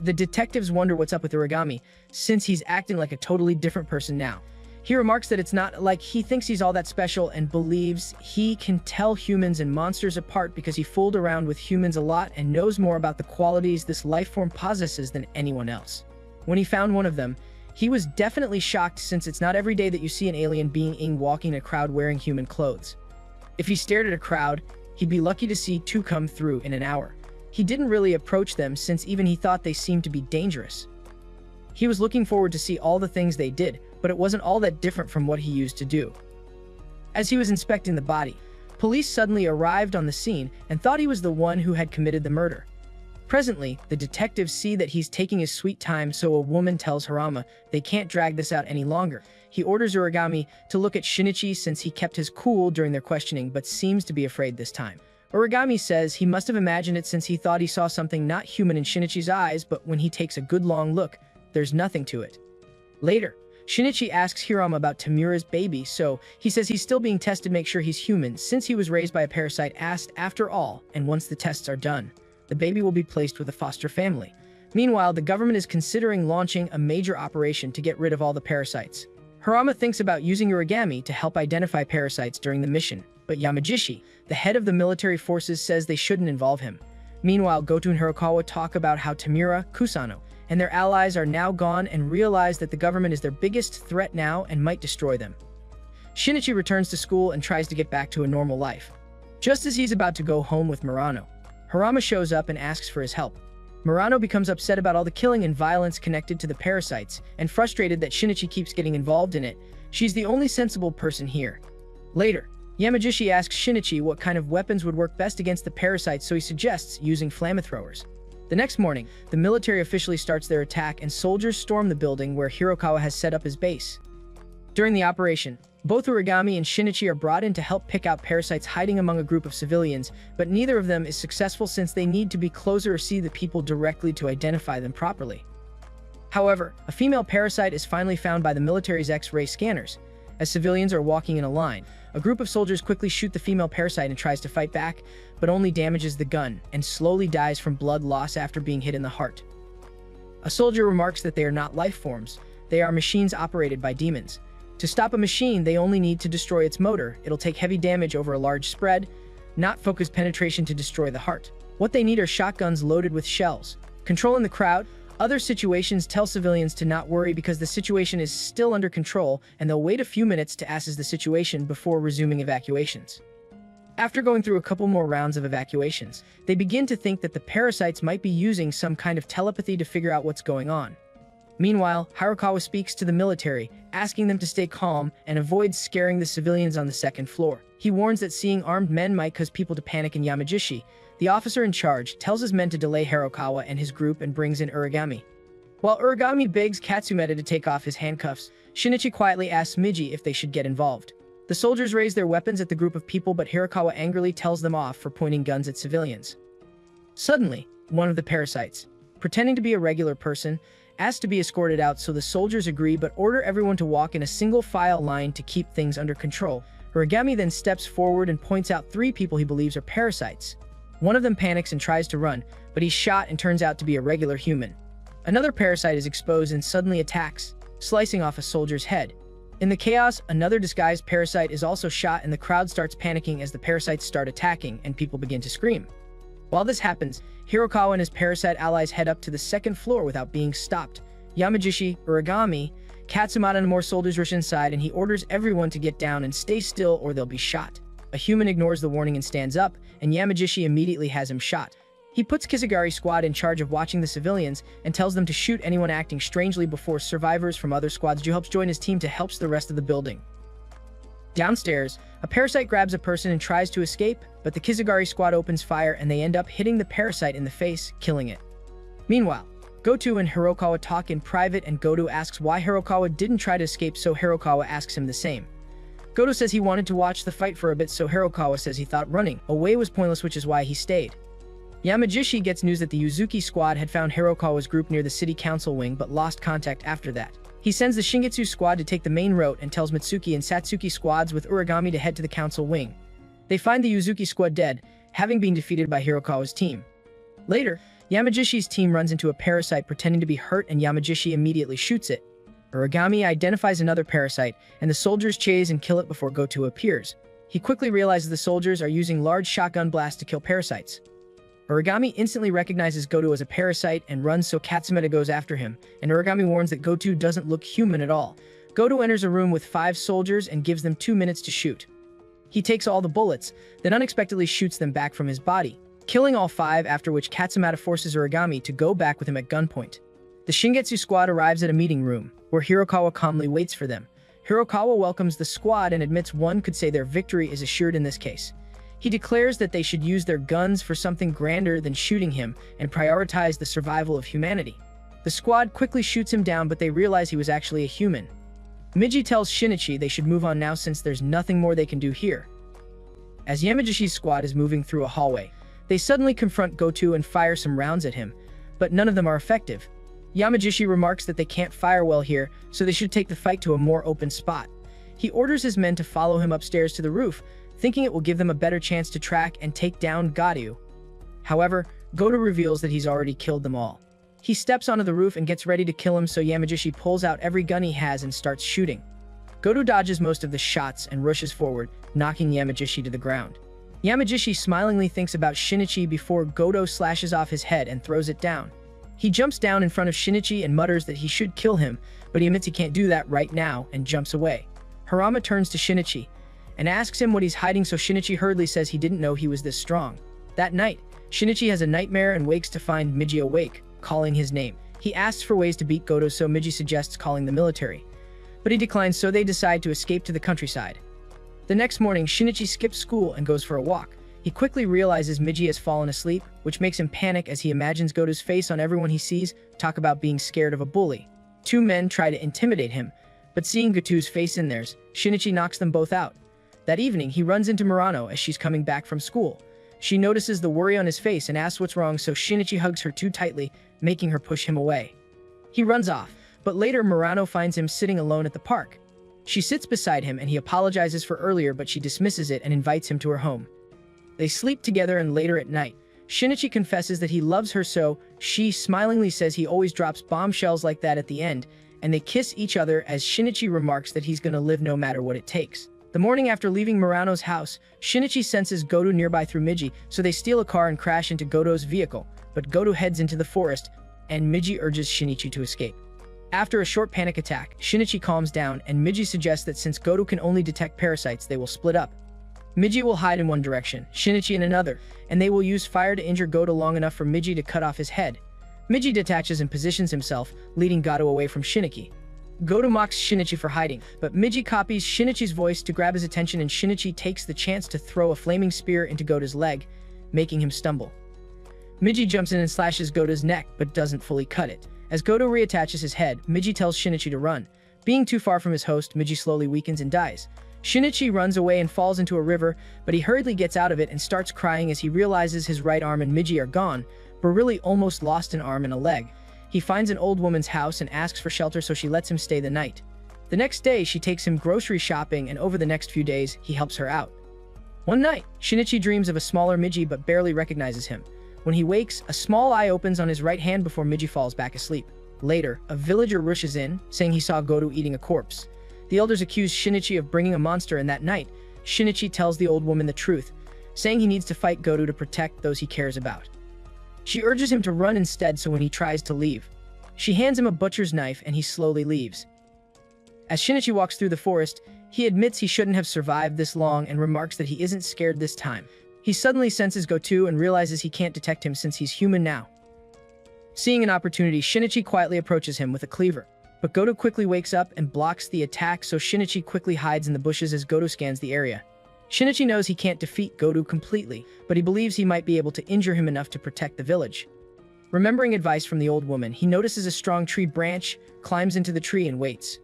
S1: The detectives wonder what's up with Uragami, since he's acting like a totally different person now. He remarks that it's not like he thinks he's all that special and believes he can tell humans and monsters apart because he fooled around with humans a lot and knows more about the qualities this life form possesses than anyone else. When he found one of them, he was definitely shocked, since it's not every day that you see an alien being walking in a crowd wearing human clothes. If he stared at a crowd, he'd be lucky to see two come through in an hour. He didn't really approach them, since even he thought they seemed to be dangerous. He was looking forward to see all the things they did, but it wasn't all that different from what he used to do. As he was inspecting the body, police suddenly arrived on the scene and thought he was the one who had committed the murder. Presently, the detectives see that he's taking his sweet time, so a woman tells Harama they can't drag this out any longer. He orders Uragami to look at Shinichi, since he kept his cool during their questioning but seems to be afraid this time. Uragami says he must have imagined it, since he thought he saw something not human in Shinichi's eyes, but when he takes a good long look, there's nothing to it. Later, Shinichi asks Hirama about Tamura's baby, so he says he's still being tested to make sure he's human, since he was raised by a parasite after all, and once the tests are done, the baby will be placed with a foster family. Meanwhile, the government is considering launching a major operation to get rid of all the parasites. Harama thinks about using Uragami to help identify parasites during the mission, but Yamagishi, the head of the military forces, says they shouldn't involve him. Meanwhile, Goto and Hirokawa talk about how Tamura, Kusano, and their allies are now gone and realize that the government is their biggest threat now and might destroy them. Shinichi returns to school and tries to get back to a normal life. Just as he's about to go home with Murano, Harama shows up and asks for his help. Murano becomes upset about all the killing and violence connected to the parasites, and frustrated that Shinichi keeps getting involved in it. She's the only sensible person here. Later, Yamagishi asks Shinichi what kind of weapons would work best against the parasites, so he suggests using flamethrowers. The next morning, the military officially starts their attack and soldiers storm the building where Hirokawa has set up his base. During the operation, both Uragami and Shinichi are brought in to help pick out parasites hiding among a group of civilians, but neither of them is successful, since they need to be closer or see the people directly to identify them properly. However, a female parasite is finally found by the military's X-ray scanners. As civilians are walking in a line, a group of soldiers quickly shoot the female parasite and tries to fight back, but only damages the gun and slowly dies from blood loss after being hit in the heart. A soldier remarks that they are not life forms, they are machines operated by demons. To stop a machine, they only need to destroy its motor. It'll take heavy damage over a large spread, not focused penetration to destroy the heart. What they need are shotguns loaded with shells. Controlling the crowd, other situations tell civilians to not worry because the situation is still under control, and they'll wait a few minutes to assess the situation before resuming evacuations. After going through a couple more rounds of evacuations, they begin to think that the parasites might be using some kind of telepathy to figure out what's going on. Meanwhile, Hirokawa speaks to the military, asking them to stay calm and avoid scaring the civilians on the second floor. He warns that seeing armed men might cause people to panic, and Yamagishi, the officer in charge, tells his men to delay Hirokawa and his group and brings in Uragami. While Uragami begs Katsumeta to take off his handcuffs, Shinichi quietly asks Miji if they should get involved. The soldiers raise their weapons at the group of people, but Hirokawa angrily tells them off for pointing guns at civilians. Suddenly, one of the parasites, pretending to be a regular person, asks to be escorted out, so the soldiers agree but order everyone to walk in a single file line to keep things under control. Uragami then steps forward and points out 3 people he believes are parasites. One of them panics and tries to run, but he's shot and turns out to be a regular human. Another parasite is exposed and suddenly attacks, slicing off a soldier's head. In the chaos, another disguised parasite is also shot, and the crowd starts panicking as the parasites start attacking and people begin to scream. While this happens, Hirokawa and his parasite allies head up to the second floor without being stopped. Yamagishi, Uragami, Katsumata and more soldiers rush inside, and he orders everyone to get down and stay still or they'll be shot. A human ignores the warning and stands up, and Yamagishi immediately has him shot. He puts Kisagari squad in charge of watching the civilians and tells them to shoot anyone acting strangely before survivors from other squads helps join his team to help the rest of the building. Downstairs, a parasite grabs a person and tries to escape, but the Kisagari squad opens fire and they end up hitting the parasite in the face, killing it. Meanwhile, Goto and Hirokawa talk in private, and Goto asks why Hirokawa didn't try to escape, so Hirokawa asks him the same. Goto says he wanted to watch the fight for a bit, so Hirokawa says he thought running away was pointless, which is why he stayed. Yamagishi gets news that the Uzuki squad had found Hirokawa's group near the city council wing but lost contact after that. He sends the Shingetsu squad to take the main route and tells Mitsuki and Satsuki squads with Uragami to head to the council wing. They find the Uzuki squad dead, having been defeated by Hirokawa's team. Later, Yamagishi's team runs into a parasite pretending to be hurt and Yamagishi immediately shoots it. Uragami identifies another parasite, and the soldiers chase and kill it before Goto appears. He quickly realizes the soldiers are using large shotgun blasts to kill parasites. Uragami instantly recognizes Goto as a parasite and runs, so Katsumeta goes after him, and Uragami warns that Goto doesn't look human at all. Goto enters a room with 5 soldiers and gives them 2 minutes to shoot. He takes all the bullets, then unexpectedly shoots them back from his body, killing all 5, after which Katsumeta forces Uragami to go back with him at gunpoint. The Shingetsu squad arrives at a meeting room, where Hirokawa calmly waits for them. Hirokawa welcomes the squad and admits one could say their victory is assured in this case. He declares that they should use their guns for something grander than shooting him and prioritize the survival of humanity. The squad quickly shoots him down, but they realize he was actually a human. Miji tells Shinichi they should move on now since there's nothing more they can do here. As Yamagishi's squad is moving through a hallway, they suddenly confront Goto and fire some rounds at him, but none of them are effective. Yamagishi remarks that they can't fire well here, so they should take the fight to a more open spot. He orders his men to follow him upstairs to the roof, thinking it will give them a better chance to track and take down Goto. However, Goto reveals that he's already killed them all. He steps onto the roof and gets ready to kill him, so Yamagishi pulls out every gun he has and starts shooting. Goto dodges most of the shots and rushes forward, knocking Yamagishi to the ground. Yamagishi smilingly thinks about Shinichi before Goto slashes off his head and throws it down. He jumps down in front of Shinichi and mutters that he should kill him, but he admits he can't do that right now and jumps away. Harama turns to Shinichi and asks him what he's hiding, so Shinichi hurriedly says he didn't know he was this strong. That night, Shinichi has a nightmare and wakes to find Miji awake, calling his name. He asks for ways to beat Goto, so Miji suggests calling the military. But he declines, so they decide to escape to the countryside. The next morning, Shinichi skips school and goes for a walk. He quickly realizes Miji has fallen asleep, which makes him panic as he imagines Goto's face on everyone he sees. Talk about being scared of a bully. 2 men try to intimidate him, but seeing Goto's face in theirs, Shinichi knocks them both out. That evening, he runs into Murano as she's coming back from school. She notices the worry on his face and asks what's wrong, so Shinichi hugs her too tightly, making her push him away. He runs off, but later Murano finds him sitting alone at the park. She sits beside him and he apologizes for earlier, but she dismisses it and invites him to her home. They sleep together, and later at night, Shinichi confesses that he loves her, so she smilingly says he always drops bombshells like that at the end, and they kiss each other as Shinichi remarks that he's gonna live no matter what it takes. The morning after leaving Murano's house, Shinichi senses Goto nearby through Miji, so they steal a car and crash into Goto's vehicle, but Goto heads into the forest, and Miji urges Shinichi to escape. After a short panic attack, Shinichi calms down, and Miji suggests that since Goto can only detect parasites, they will split up. Miji will hide in one direction, Shinichi in another, and they will use fire to injure Goto long enough for Miji to cut off his head. Miji detaches and positions himself, leading Goto away from Shinichi. Goto mocks Shinichi for hiding, but Miji copies Shinichi's voice to grab his attention, and Shinichi takes the chance to throw a flaming spear into Goto's leg, making him stumble. Miji jumps in and slashes Goto's neck, but doesn't fully cut it. As Goto reattaches his head, Miji tells Shinichi to run. Being too far from his host, Miji slowly weakens and dies. Shinichi runs away and falls into a river, but he hurriedly gets out of it and starts crying as he realizes his right arm and Miji are gone, but really almost lost an arm and a leg. He finds an old woman's house and asks for shelter, so she lets him stay the night. The next day, she takes him grocery shopping, and over the next few days, he helps her out. One night, Shinichi dreams of a smaller Miji but barely recognizes him. When he wakes, a small eye opens on his right hand before Miji falls back asleep. Later, a villager rushes in, saying he saw Goto eating a corpse. The elders accuse Shinichi of bringing a monster, and that night, Shinichi tells the old woman the truth, saying he needs to fight Goto to protect those he cares about. She urges him to run instead, so when he tries to leave, she hands him a butcher's knife and he slowly leaves. As Shinichi walks through the forest, he admits he shouldn't have survived this long and remarks that he isn't scared this time. He suddenly senses Goto and realizes he can't detect him since he's human now. Seeing an opportunity, Shinichi quietly approaches him with a cleaver, but Goto quickly wakes up and blocks the attack, so Shinichi quickly hides in the bushes as Goto scans the area. Shinichi knows he can't defeat Goto completely, but he believes he might be able to injure him enough to protect the village. Remembering advice from the old woman, he notices a strong tree branch, climbs into the tree and waits.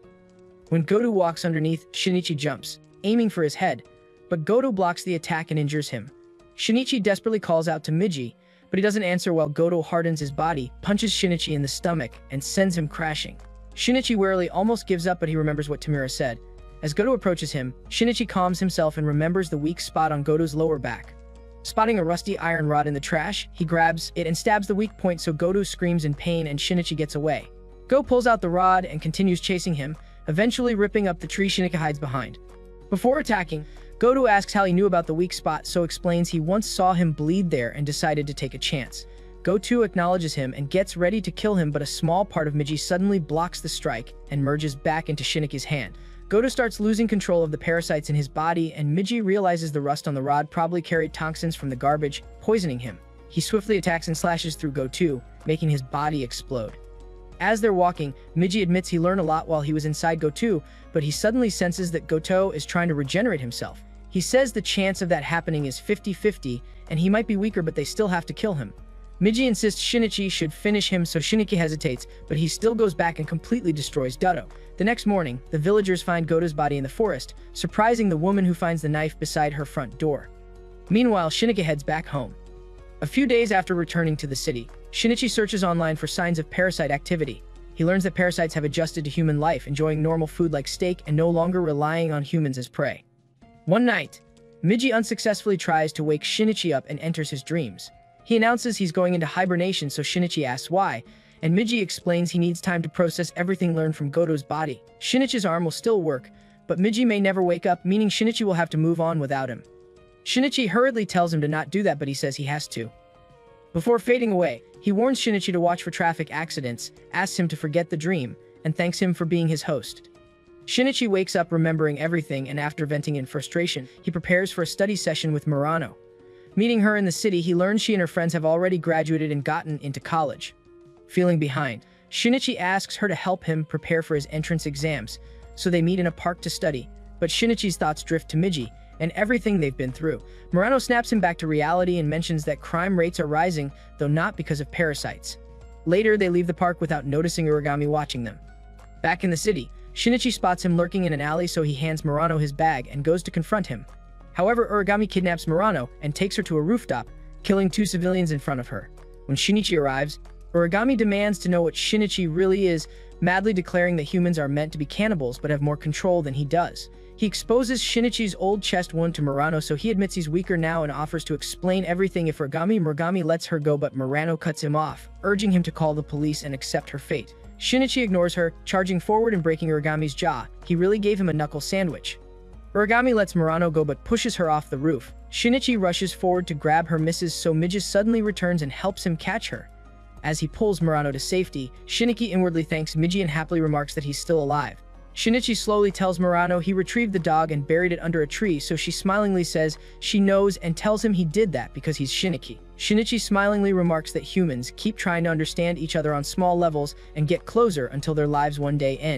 S1: When Goto walks underneath, Shinichi jumps. aiming for his head, but Goto blocks the attack and injures him. Shinichi desperately calls out to Miji, but he doesn't answer while Goto hardens his body, punches Shinichi in the stomach, and sends him crashing. Shinichi warily almost gives up, but he remembers what Tamura said. As Goto approaches him, Shinichi calms himself and remembers the weak spot on Goto's lower back. Spotting a rusty iron rod in the trash, he grabs it and stabs the weak point so Goto screams in pain and Shinichi gets away. Go pulls out the rod and continues chasing him, eventually ripping up the tree Shinichi hides behind. Before attacking, Goto asks how he knew about the weak spot, so explains he once saw him bleed there and decided to take a chance. Goto acknowledges him and gets ready to kill him, but a small part of Miji suddenly blocks the strike and merges back into Shinichi's hand. Goto starts losing control of the parasites in his body, and Miji realizes the rust on the rod probably carried toxins from the garbage, poisoning him. He swiftly attacks and slashes through Goto, making his body explode. As they're walking, Miji admits he learned a lot while he was inside Goto, but he suddenly senses that Goto is trying to regenerate himself. He says the chance of that happening is 50-50, and he might be weaker, but they still have to kill him. Miji insists Shinichi should finish him, so Shinichi hesitates, but he still goes back and completely destroys Goto. The next morning, the villagers find Goto's body in the forest, surprising the woman who finds the knife beside her front door. Meanwhile, Shinichi heads back home. A few days after returning to the city, Shinichi searches online for signs of parasite activity. He learns that parasites have adjusted to human life, enjoying normal food like steak and no longer relying on humans as prey. One night, Miji unsuccessfully tries to wake Shinichi up and enters his dreams. He announces he's going into hibernation, so Shinichi asks why, and Miji explains he needs time to process everything learned from Goto's body. Shinichi's arm will still work, but Miji may never wake up, meaning Shinichi will have to move on without him. Shinichi hurriedly tells him to not do that, but he says he has to. Before fading away, he warns Shinichi to watch for traffic accidents, asks him to forget the dream, and thanks him for being his host. Shinichi wakes up remembering everything, and after venting in frustration, he prepares for a study session with Murano. Meeting her in the city, he learns she and her friends have already graduated and gotten into college. Feeling behind, Shinichi asks her to help him prepare for his entrance exams, so they meet in a park to study, but Shinichi's thoughts drift to Miji and everything they've been through. Murano snaps him back to reality and mentions that crime rates are rising, though not because of parasites. Later, they leave the park without noticing Uragami watching them. Back in the city, Shinichi spots him lurking in an alley, so he hands Murano his bag and goes to confront him. However, Uragami kidnaps Murano and takes her to a rooftop, killing 2 civilians in front of her. When Shinichi arrives, Uragami demands to know what Shinichi really is, madly declaring that humans are meant to be cannibals but have more control than he does. He exposes Shinichi's old chest wound to Murano, so he admits he's weaker now and offers to explain everything if Uragami lets her go, but Murano cuts him off, urging him to call the police and accept her fate. Shinichi ignores her, charging forward and breaking Uragami's jaw. He really gave him a knuckle sandwich. Uragami lets Murano go but pushes her off the roof. Shinichi rushes forward to grab her, misses, so Miji suddenly returns and helps him catch her. As he pulls Murano to safety, Shinichi inwardly thanks Miji and happily remarks that he's still alive. Shinichi slowly tells Murano he retrieved the dog and buried it under a tree, so she smilingly says she knows and tells him he did that because he's Shinichi. Shinichi smilingly remarks that humans keep trying to understand each other on small levels and get closer until their lives one day end.